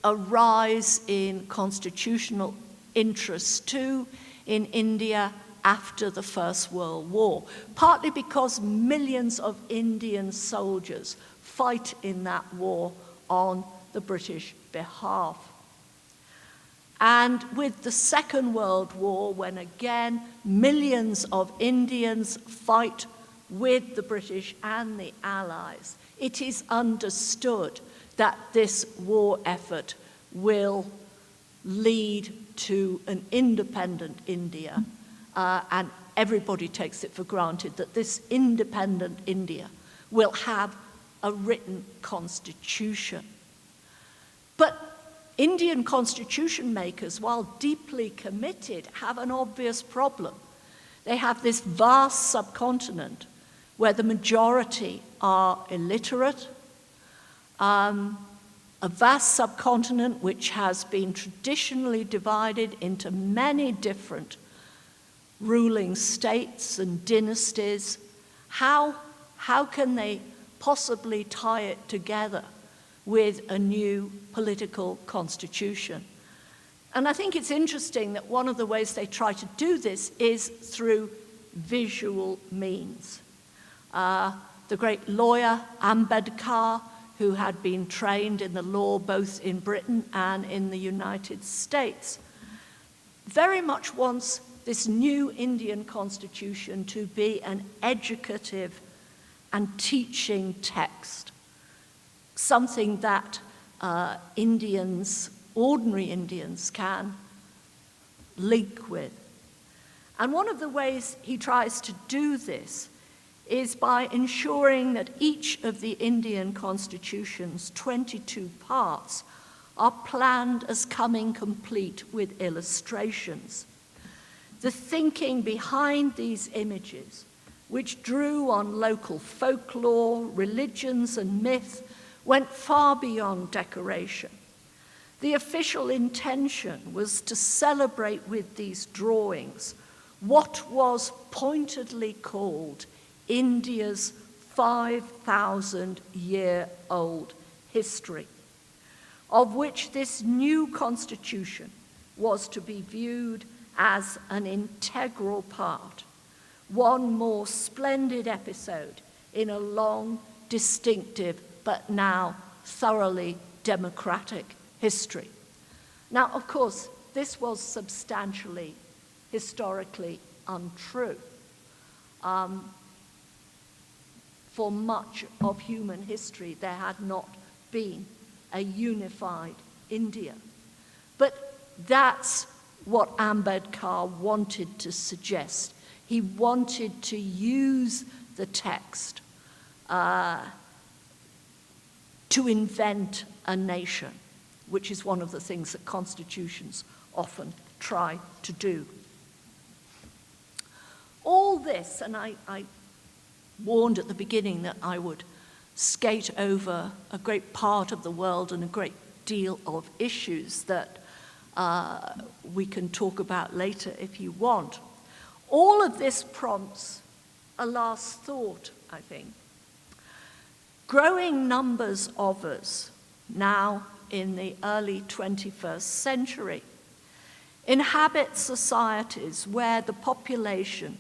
a rise in constitutional interest too in India after the First World War, partly because millions of Indian soldiers fight in that war on the British behalf. And with the Second World War, when again millions of Indians fight with the British and the Allies, it is understood that this war effort will lead to an independent India, and everybody takes it for granted that this independent India will have a written constitution. But Indian constitution makers, while deeply committed, have an obvious problem. They have this vast subcontinent where the majority are illiterate, a vast subcontinent which has been traditionally divided into many different ruling states and dynasties. How can they possibly tie it together with a new political constitution? And I think it's interesting that one of the ways they try to do this is through visual means. The great lawyer Ambedkar, who had been trained in the law both in Britain and in the United States, very much wants this new Indian constitution to be an educative and teaching text, something that ordinary Indians can link with. And one of the ways he tries to do this is by ensuring that each of the Indian constitution's 22 parts are planned as coming complete with illustrations. The thinking behind these images, which drew on local folklore, religions, and myth, went far beyond decoration. The official intention was to celebrate with these drawings what was pointedly called India's 5,000-year-old history, of which this new constitution was to be viewed as an integral part, one more splendid episode in a long, distinctive, but now thoroughly democratic history. Now, of course, this was substantially, historically untrue. For much of human history, there had not been a unified India. But that's what Ambedkar wanted to suggest. He wanted to use the text to invent a nation, which is one of the things that constitutions often try to do. All this, and I warned at the beginning that I would skate over a great part of the world and a great deal of issues that we can talk about later if you want. All of this prompts a last thought, I think. Growing numbers of us now in the early 21st century inhabit societies where the population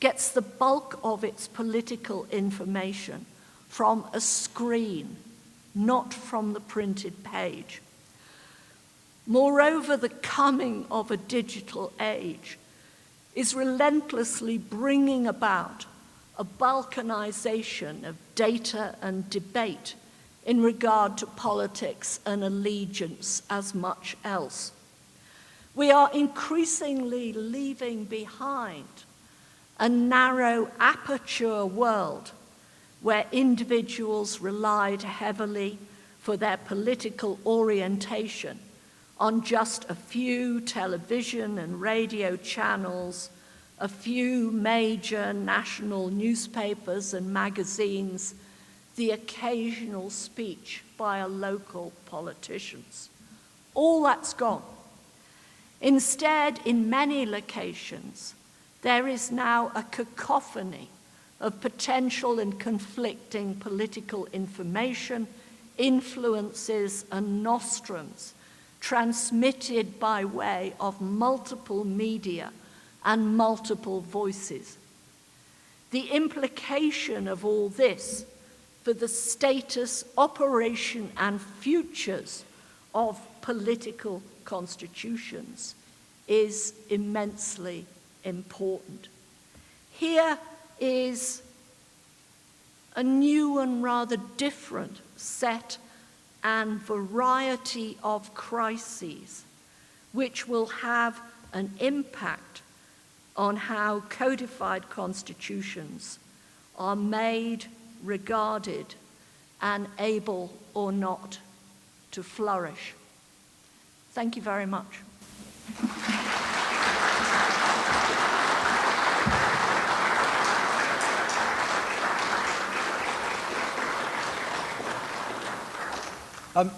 gets the bulk of its political information from a screen, not from the printed page. Moreover, the coming of a digital age is relentlessly bringing about a balkanization of data and debate in regard to politics and allegiance as much else. We are increasingly leaving behind a narrow aperture world where individuals relied heavily for their political orientation on just a few television and radio channels, a few major national newspapers and magazines, the occasional speech by a local politicians. All that's gone. Instead, in many locations, there is now a cacophony of potential and conflicting political information, influences, and nostrums transmitted by way of multiple media and multiple voices. The implication of all this for the status, operation, and futures of political constitutions is immensely important. Here is a new and rather different set and variety of crises which will have an impact on how codified constitutions are made, regarded, and able or not to flourish. Thank you very much.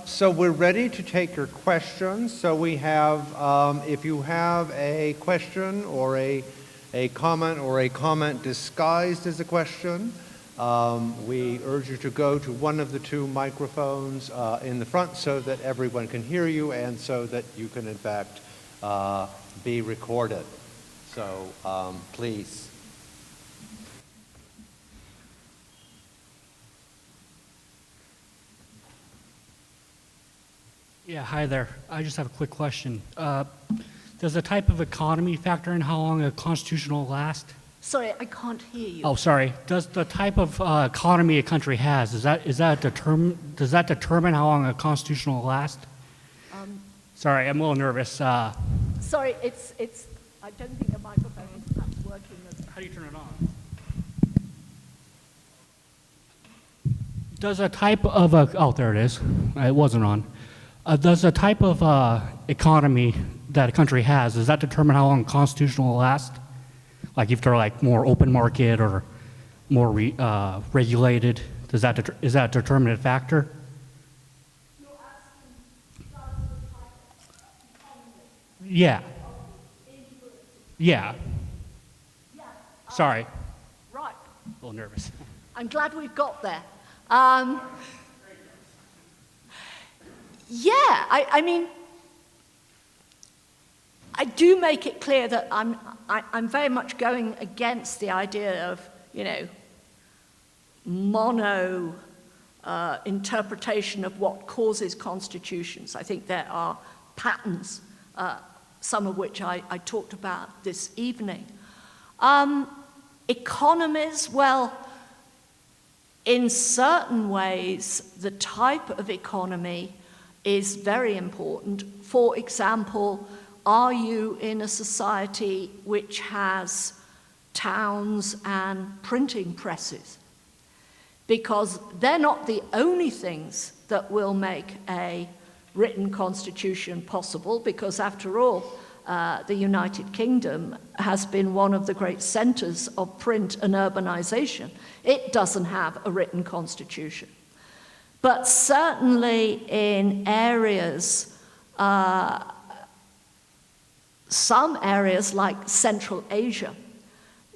So we're ready to take your questions. So we have, if you have a question or a comment or a comment disguised as a question, we urge you to go to one of the two microphones in the front so that everyone can hear you and so that you can, in fact, be recorded. So please. Yeah, hi there. I just have a quick question. Does the type of economy factor in how long a constitution will last? Sorry, I can't hear you. Oh, sorry. Does the type of economy a country has, does that determine how long a constitution will last? Sorry, I'm a little nervous. Sorry, it's. I don't think the microphone is perhaps working. How do you turn it on? Does a type of oh, there it is. It wasn't on. Does the type of economy that a country has, does that determine how long a constitution will last? Like if they're like more open market or more regulated, is that a determinant factor? You're asking, does the type of economy Yeah. influence? Yeah. Yeah. Sorry. Right. A little nervous. I'm glad we've got there. Yeah, I mean, I do make it clear that I'm very much going against the idea of, mono interpretation of what causes constitutions. I think there are patterns, some of which I talked about this evening. Economies, well, in certain ways, the type of economy is very important. For example, are you in a society which has towns and printing presses? Because they're not the only things that will make a written constitution possible, because after all, the United Kingdom has been one of the great centers of print and urbanization. It doesn't have a written constitution. But certainly in areas, some areas like Central Asia,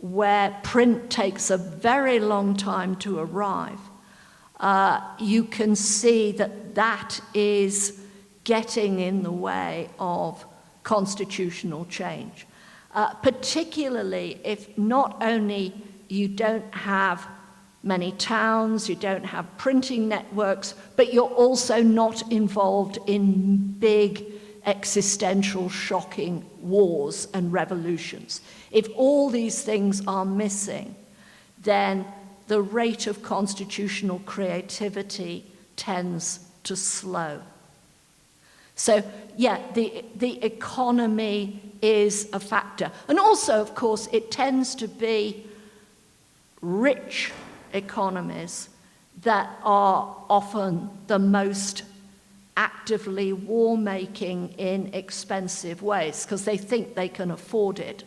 where print takes a very long time to arrive, you can see that that is getting in the way of constitutional change, particularly if not only you don't have many towns, you don't have printing networks, but you're also not involved in big existential shocking wars and revolutions. If all these things are missing, then the rate of constitutional creativity tends to slow. So, yeah, the economy is a factor. And also, of course, it tends to be rich economies that are often the most actively war-making in expensive ways, because they think they can afford it.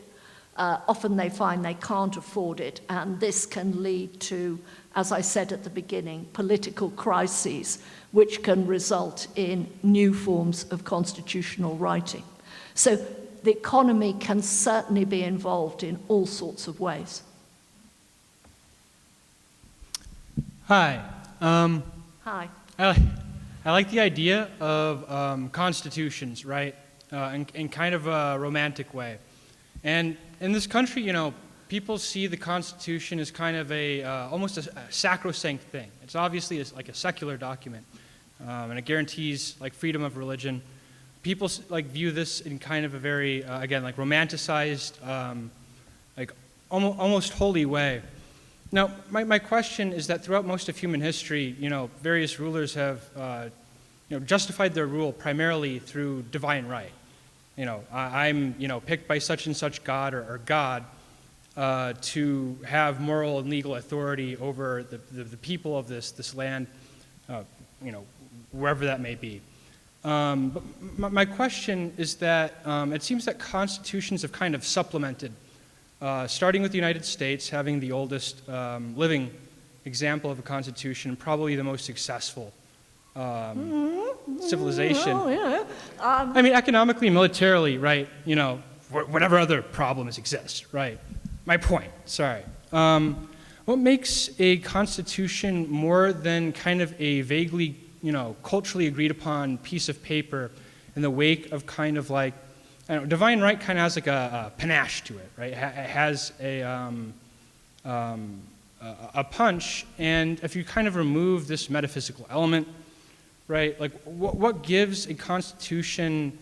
often they find they can't afford it, and this can lead to, as I said at the beginning, political crises, which can result in new forms of constitutional writing. So the economy can certainly be involved in all sorts of ways. Hi. Hi. I like the idea of constitutions, right? In kind of a romantic way. And in this country, you know, people see the Constitution as kind of almost a sacrosanct thing. It's obviously like a secular document, and it guarantees like freedom of religion. People like view this in kind of a very, again, like romanticized, like almost holy way. Now, my question is that throughout most of human history, you know, various rulers have, you know, justified their rule primarily through divine right. You know, I'm, you know, picked by such and such God or God to have moral and legal authority over the people of this land, you know, wherever that may be. But my question is that it seems that constitutions have kind of supplemented, starting with the United States having the oldest living example of a constitution, probably the most successful civilization. Oh, yeah. I mean, economically, militarily, right, you know, whatever other problems exist, right? My point, sorry. What makes a constitution more than kind of a vaguely, you know, culturally agreed upon piece of paper in the wake of kind of like, I don't know, divine right kind of has like a panache to it, right? It has a punch, and if you kind of remove this metaphysical element, right, like what gives a constitution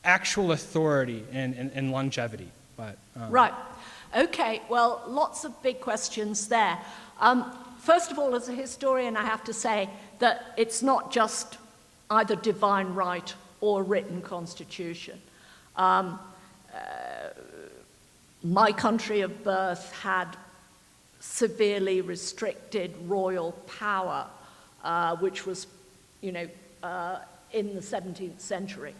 actual authority and longevity? But Right. Okay, well, lots of big questions there. First of all, as a historian, I have to say that it's not just either divine right or written constitution. My country of birth had severely restricted royal power, which was, you know, in the 17th century,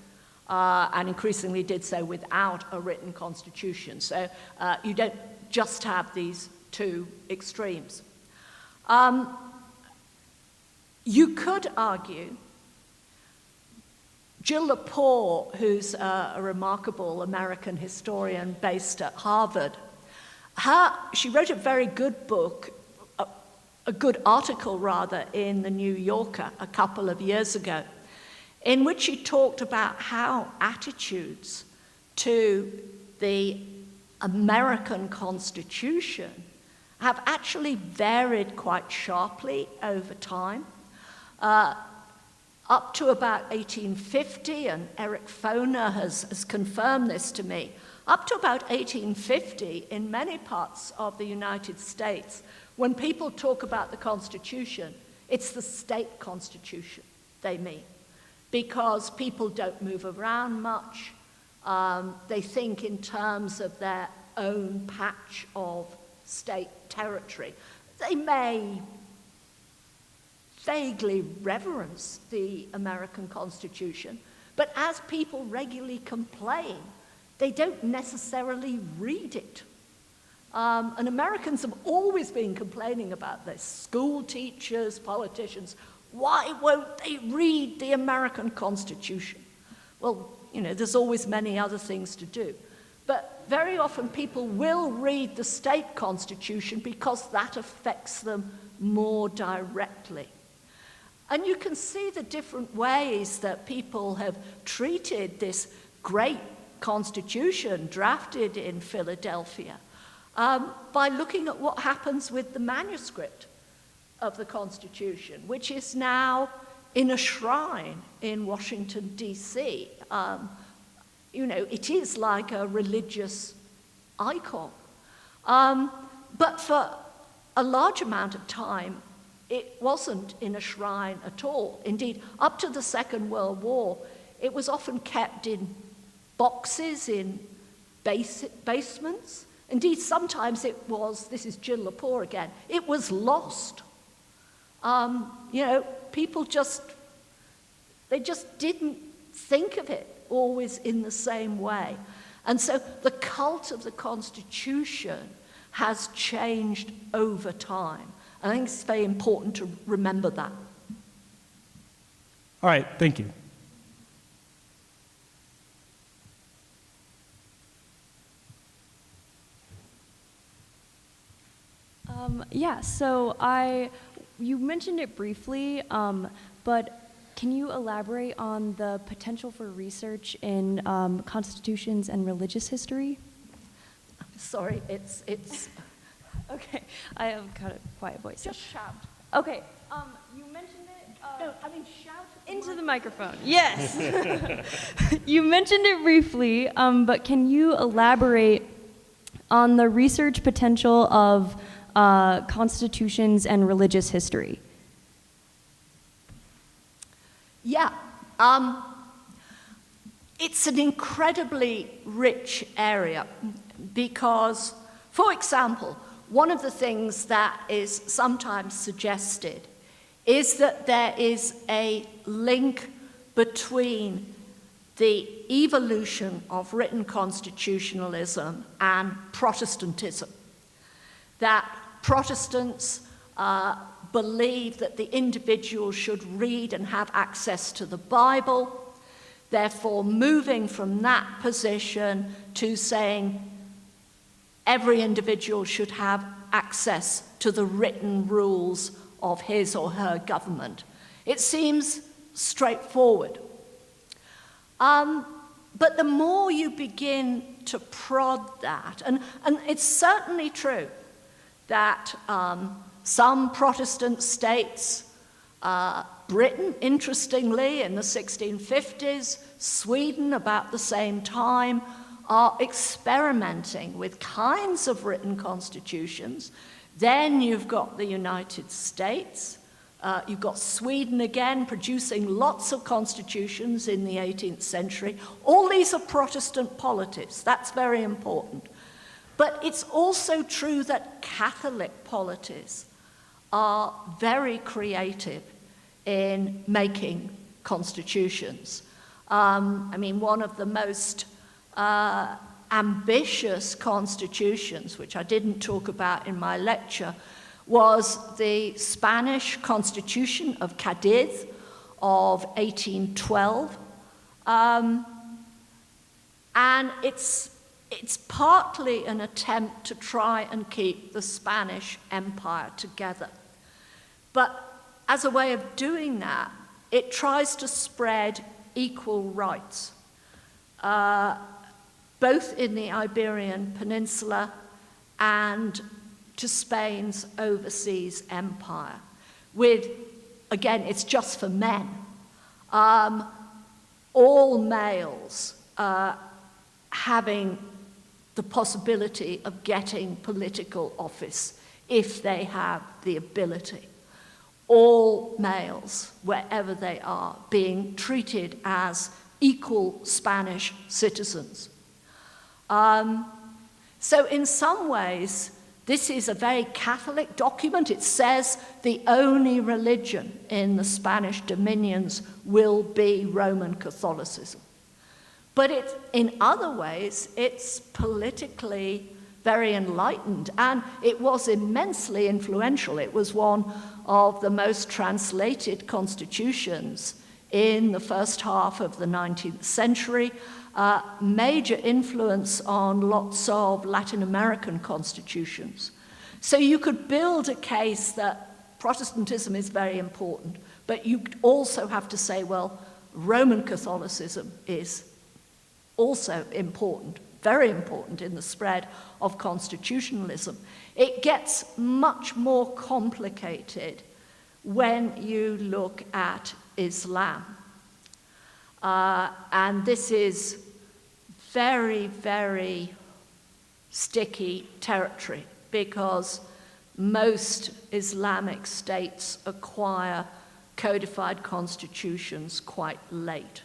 and increasingly did so without a written constitution. So you don't just have these two extremes. You could argue Jill Lepore, who's a remarkable American historian based at Harvard, she wrote a very good book, a good article rather, in the New Yorker a couple of years ago, in which she talked about how attitudes to the American Constitution have actually varied quite sharply over time. Up to about 1850, and Eric Foner has confirmed this to me, up to about 1850, in many parts of the United States, when people talk about the Constitution, it's the state constitution they mean, because people don't move around much. They think in terms of their own patch of state territory. They may vaguely reverence the American Constitution, but as people regularly complain, they don't necessarily read it. And Americans have always been complaining about this. School teachers, politicians, why won't they read the American Constitution? Well, you know, there's always many other things to do. But very often people will read the state constitution because that affects them more directly. And you can see the different ways that people have treated this great constitution drafted in Philadelphia by looking at what happens with the manuscript of the Constitution, which is now in a shrine in Washington, D.C. You know, it is like a religious icon. But for a large amount of time, it wasn't in a shrine at all. Indeed, up to the Second World War, it was often kept in boxes in basements. Indeed, sometimes it was, this is Jill Lepore again, it was lost. You know, people they just didn't think of it always in the same way. And so the cult of the Constitution has changed over time. And I think it's very important to remember that. All right, thank you. Yeah, so you mentioned it briefly, but can you elaborate on the potential for research in constitutions and religious history? Sorry, it's Okay, I have kind of quiet voice. just shout. Okay, you mentioned it. No, I mean shout Into the microphone. Yes. You mentioned it briefly, but can you elaborate on the research potential of constitutions and religious history? Yeah. It's an incredibly rich area because, for example, one of the things that is sometimes suggested is that there is a link between the evolution of written constitutionalism and Protestantism. That Protestants believe that the individual should read and have access to the Bible, therefore moving from that position to saying every individual should have access to the written rules of his or her government. It seems straightforward. But the more you begin to prod that, and it's certainly true that some Protestant states, Britain, interestingly, in the 1650s, Sweden about the same time, are experimenting with kinds of written constitutions. Then you've got the United States, you've got Sweden again producing lots of constitutions in the 18th century. All these are Protestant polities, that's very important. But it's also true that Catholic polities are very creative in making constitutions. I mean, one of the most ambitious constitutions, which I didn't talk about in my lecture, was the Spanish Constitution of Cadiz of 1812. And it's partly an attempt to try and keep the Spanish Empire together. But as a way of doing that, it tries to spread equal rights, both in the Iberian Peninsula and to Spain's overseas empire, with, again, it's just for men, all males having the possibility of getting political office if they have the ability. All males, wherever they are, being treated as equal Spanish citizens. So in some ways, this is a very Catholic document. It says the only religion in the Spanish dominions will be Roman Catholicism. But in other ways, it's politically very enlightened, and it was immensely influential. It was one of the most translated constitutions in the first half of the 19th century, major influence on lots of Latin American constitutions. So you could build a case that Protestantism is very important, but you also have to say, well, Roman Catholicism is also important, very important in the spread of constitutionalism. It gets much more complicated when you look at Islam. And this is very, very sticky territory because most Islamic states acquire codified constitutions quite late.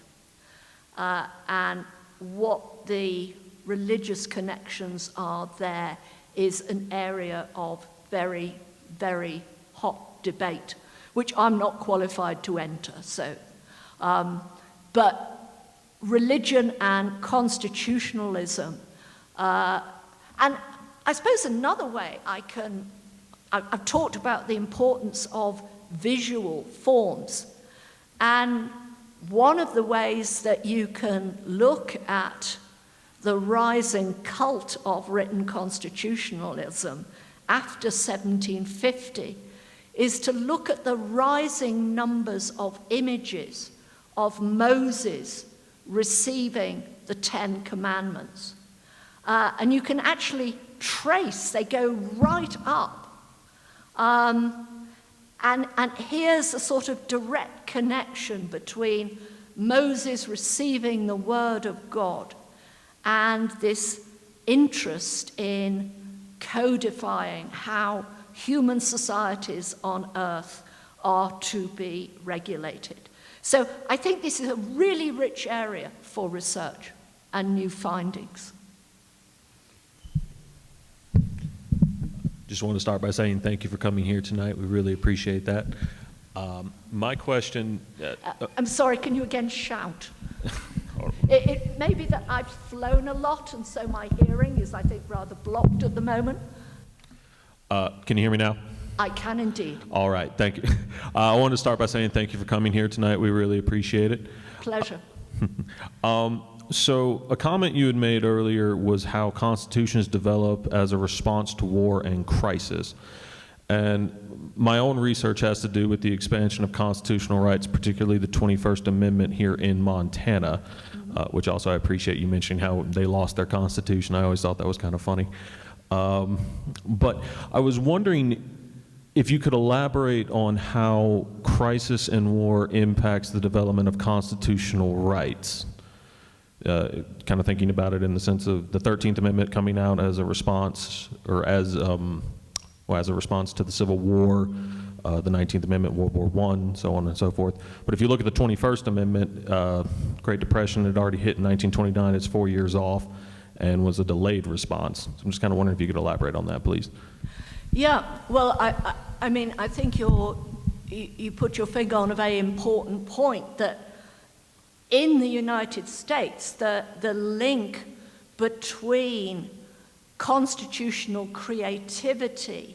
And what the religious connections are there is an area of very, very hot debate, which I'm not qualified to enter. So, but religion and constitutionalism. And I suppose another way I've talked about the importance of visual forms. And one of the ways that you can look at the rising cult of written constitutionalism after 1750 is to look at the rising numbers of images of Moses receiving the Ten Commandments. And you can actually trace, they go right up. And here's a sort of direct connection between Moses receiving the word of God and this interest in codifying how human societies on earth are to be regulated. So I think this is a really rich area for research and new findings. Just want to start by saying thank you for coming here tonight. We really appreciate that. My question... I'm sorry, can you again shout? It may be that I've flown a lot, and so my hearing is, I think, rather blocked at the moment. Can you hear me now? I can indeed. All right, thank you. I want to start by saying thank you for coming here tonight. We really appreciate it. Pleasure. So a comment you had made earlier was how constitutions develop as a response to war and crisis. And my own research has to do with the expansion of constitutional rights, particularly the 21st Amendment here in Montana, which also I appreciate you mentioning how they lost their constitution. I always thought that was kind of funny. But I was wondering if you could elaborate on how crisis and war impacts the development of constitutional rights. Kind of thinking about it in the sense of the 13th Amendment coming out as a response, or as a response to the Civil War, the 19th Amendment, World War I, so on and so forth. But if you look at the 21st Amendment, Great Depression had already hit in 1929. It's 4 years off and was a delayed response. So I'm just kind of wondering if you could elaborate on that, please. Yeah, well, I mean, I think you put your finger on a very important point, that in the United States, the link between constitutional creativity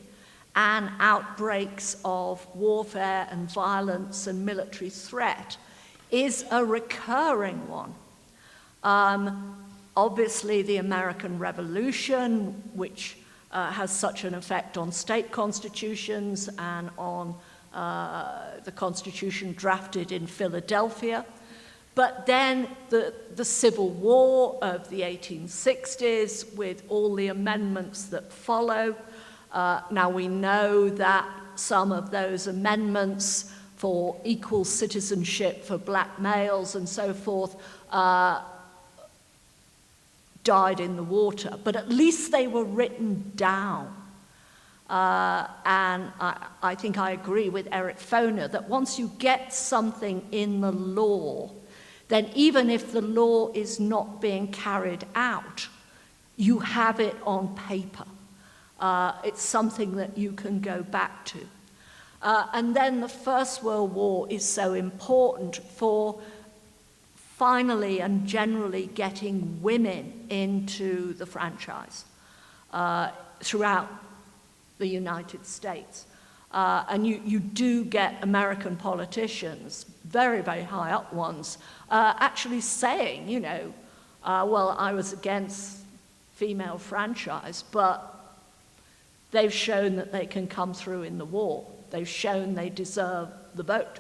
and outbreaks of warfare and violence and military threat is a recurring one. Obviously, the American Revolution, which has such an effect on state constitutions and on the Constitution drafted in Philadelphia. But then the Civil War of the 1860s, with all the amendments that follow. Now we know that some of those amendments for equal citizenship for black males and so forth died in the water, but at least they were written down. And I think I agree with Eric Foner that once you get something in the law, then even if the law is not being carried out, you have it on paper. It's something that you can go back to. And then the First World War is so important for finally and generally getting women into the franchise throughout the United States. And you do get American politicians, very, very high up ones, actually saying, you know, well, I was against female franchise, but they've shown that they can come through in the war. They've shown they deserve the vote.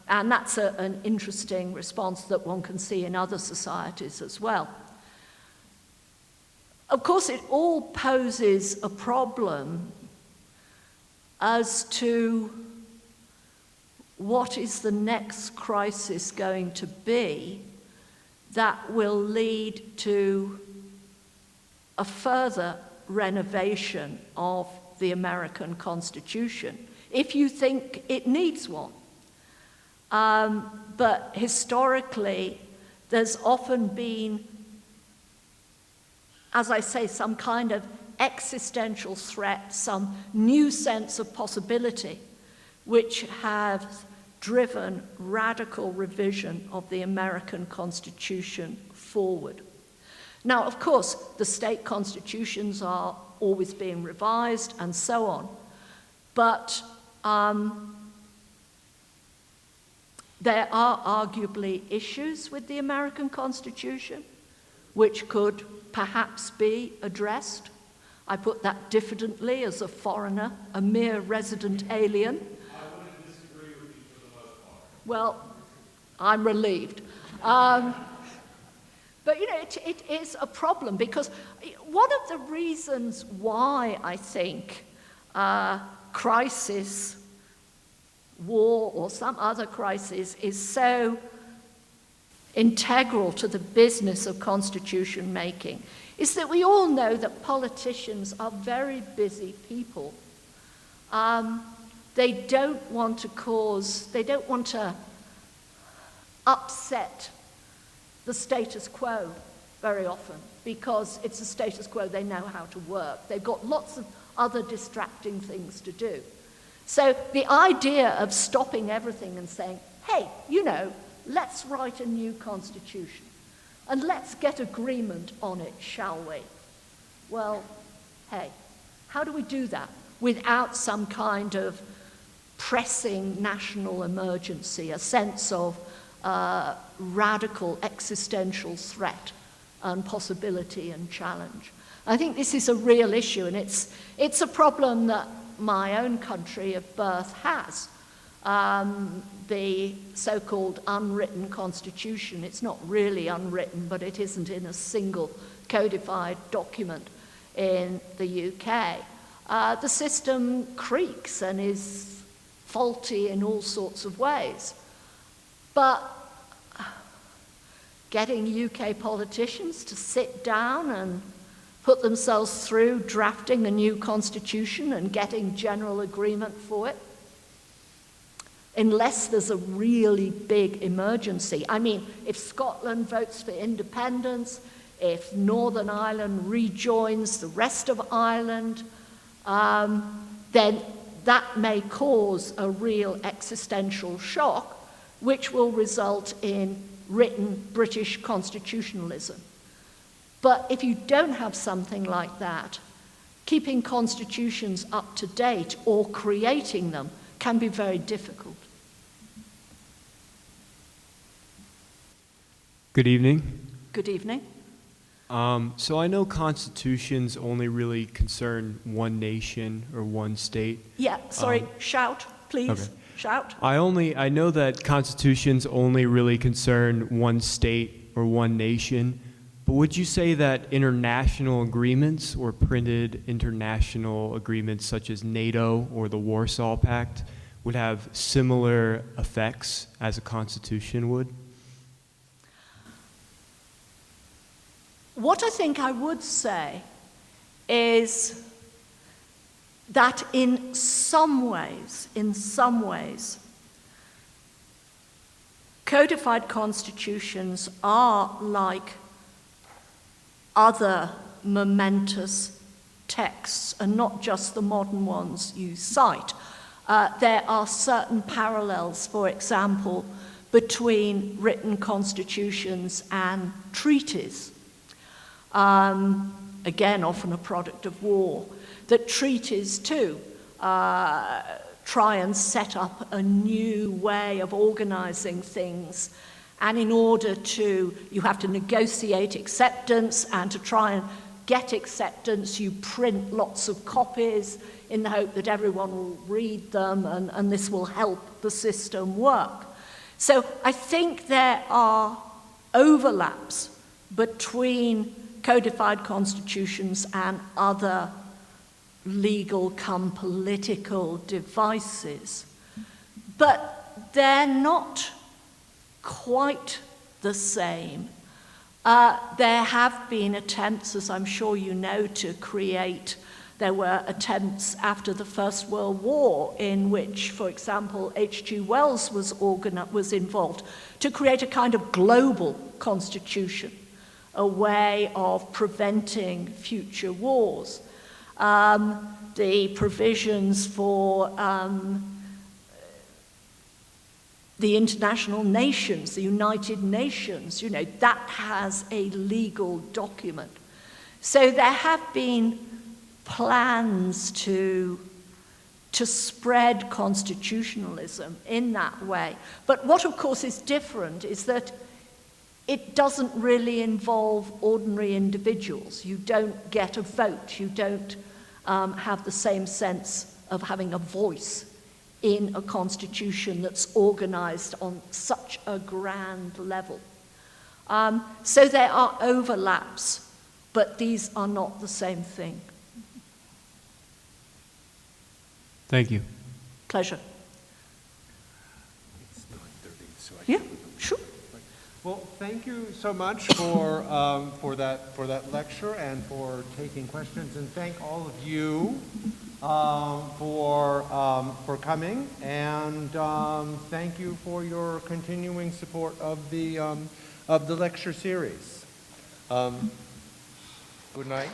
And that's an interesting response that one can see in other societies as well. Of course, it all poses a problem as to what is the next crisis going to be that will lead to a further renovation of the American Constitution, if you think it needs one. But historically, there's often been, as I say, some kind of existential threat, some new sense of possibility, which have driven radical revision of the American Constitution forward. Now, of course, the state constitutions are always being revised and so on, but there are arguably issues with the American Constitution which could perhaps be addressed. I put that diffidently as a foreigner, a mere resident alien. I wouldn't disagree with you for the most part. Well, I'm relieved. But, you know, it is a problem because one of the reasons why I think crisis, war, or some other crisis is so integral to the business of constitution making is that we all know that politicians are very busy people. They don't want to upset the status quo very often because it's a status quo they know how to work. They've got lots of other distracting things to do. So the idea of stopping everything and saying, hey, you know, let's write a new constitution and let's get agreement on it, shall we? Well, hey, how do we do that without some kind of pressing national emergency, a sense of radical existential threat and possibility and challenge? I think this is a real issue, and it's a problem that my own country of birth has. The so-called unwritten constitution, it's not really unwritten, but it isn't in a single codified document in the UK. The system creaks and is faulty in all sorts of ways. But getting UK politicians to sit down and put themselves through drafting a new constitution and getting general agreement for it, unless there's a really big emergency. I mean, if Scotland votes for independence, if Northern Ireland rejoins the rest of Ireland, then that may cause a real existential shock, which will result in written British constitutionalism. But if you don't have something like that, keeping constitutions up to date or creating them can be very difficult. Good evening. Good evening. So I know constitutions only really concern one nation or one state. Yeah, sorry, shout, please. Okay. Shout. I know that constitutions only really concern one state or one nation, but would you say that international agreements or printed international agreements such as NATO or the Warsaw Pact would have similar effects as a constitution would? What I think I would say is that in some ways, codified constitutions are like other momentous texts, and not just the modern ones you cite. There are certain parallels, for example, between written constitutions and treaties. Again, often a product of war, that treaties too try and set up a new way of organizing things. And in order to, you have to negotiate acceptance, and to try and get acceptance, you print lots of copies in the hope that everyone will read them, and this will help the system work. So I think there are overlaps between codified constitutions and other legal come political devices. But they're not quite the same. There have been attempts, as I'm sure you know, to create, there were attempts after the First World War in which, for example, H.G. Wells was involved, to create a kind of global constitution, a way of preventing future wars. The provisions for the international nations, the United Nations, that has a legal document. So there have been plans to spread constitutionalism in that way. But what, of course, is different is that it doesn't really involve ordinary individuals. You don't get a vote. You don't have the same sense of having a voice in a constitution that's organized on such a grand level. So there are overlaps, but these are not the same thing. Thank you. Pleasure. Yeah, sure. Well, thank you so much for that lecture and for taking questions, and thank all of you for coming, and thank you for your continuing support of the lecture series. Good night.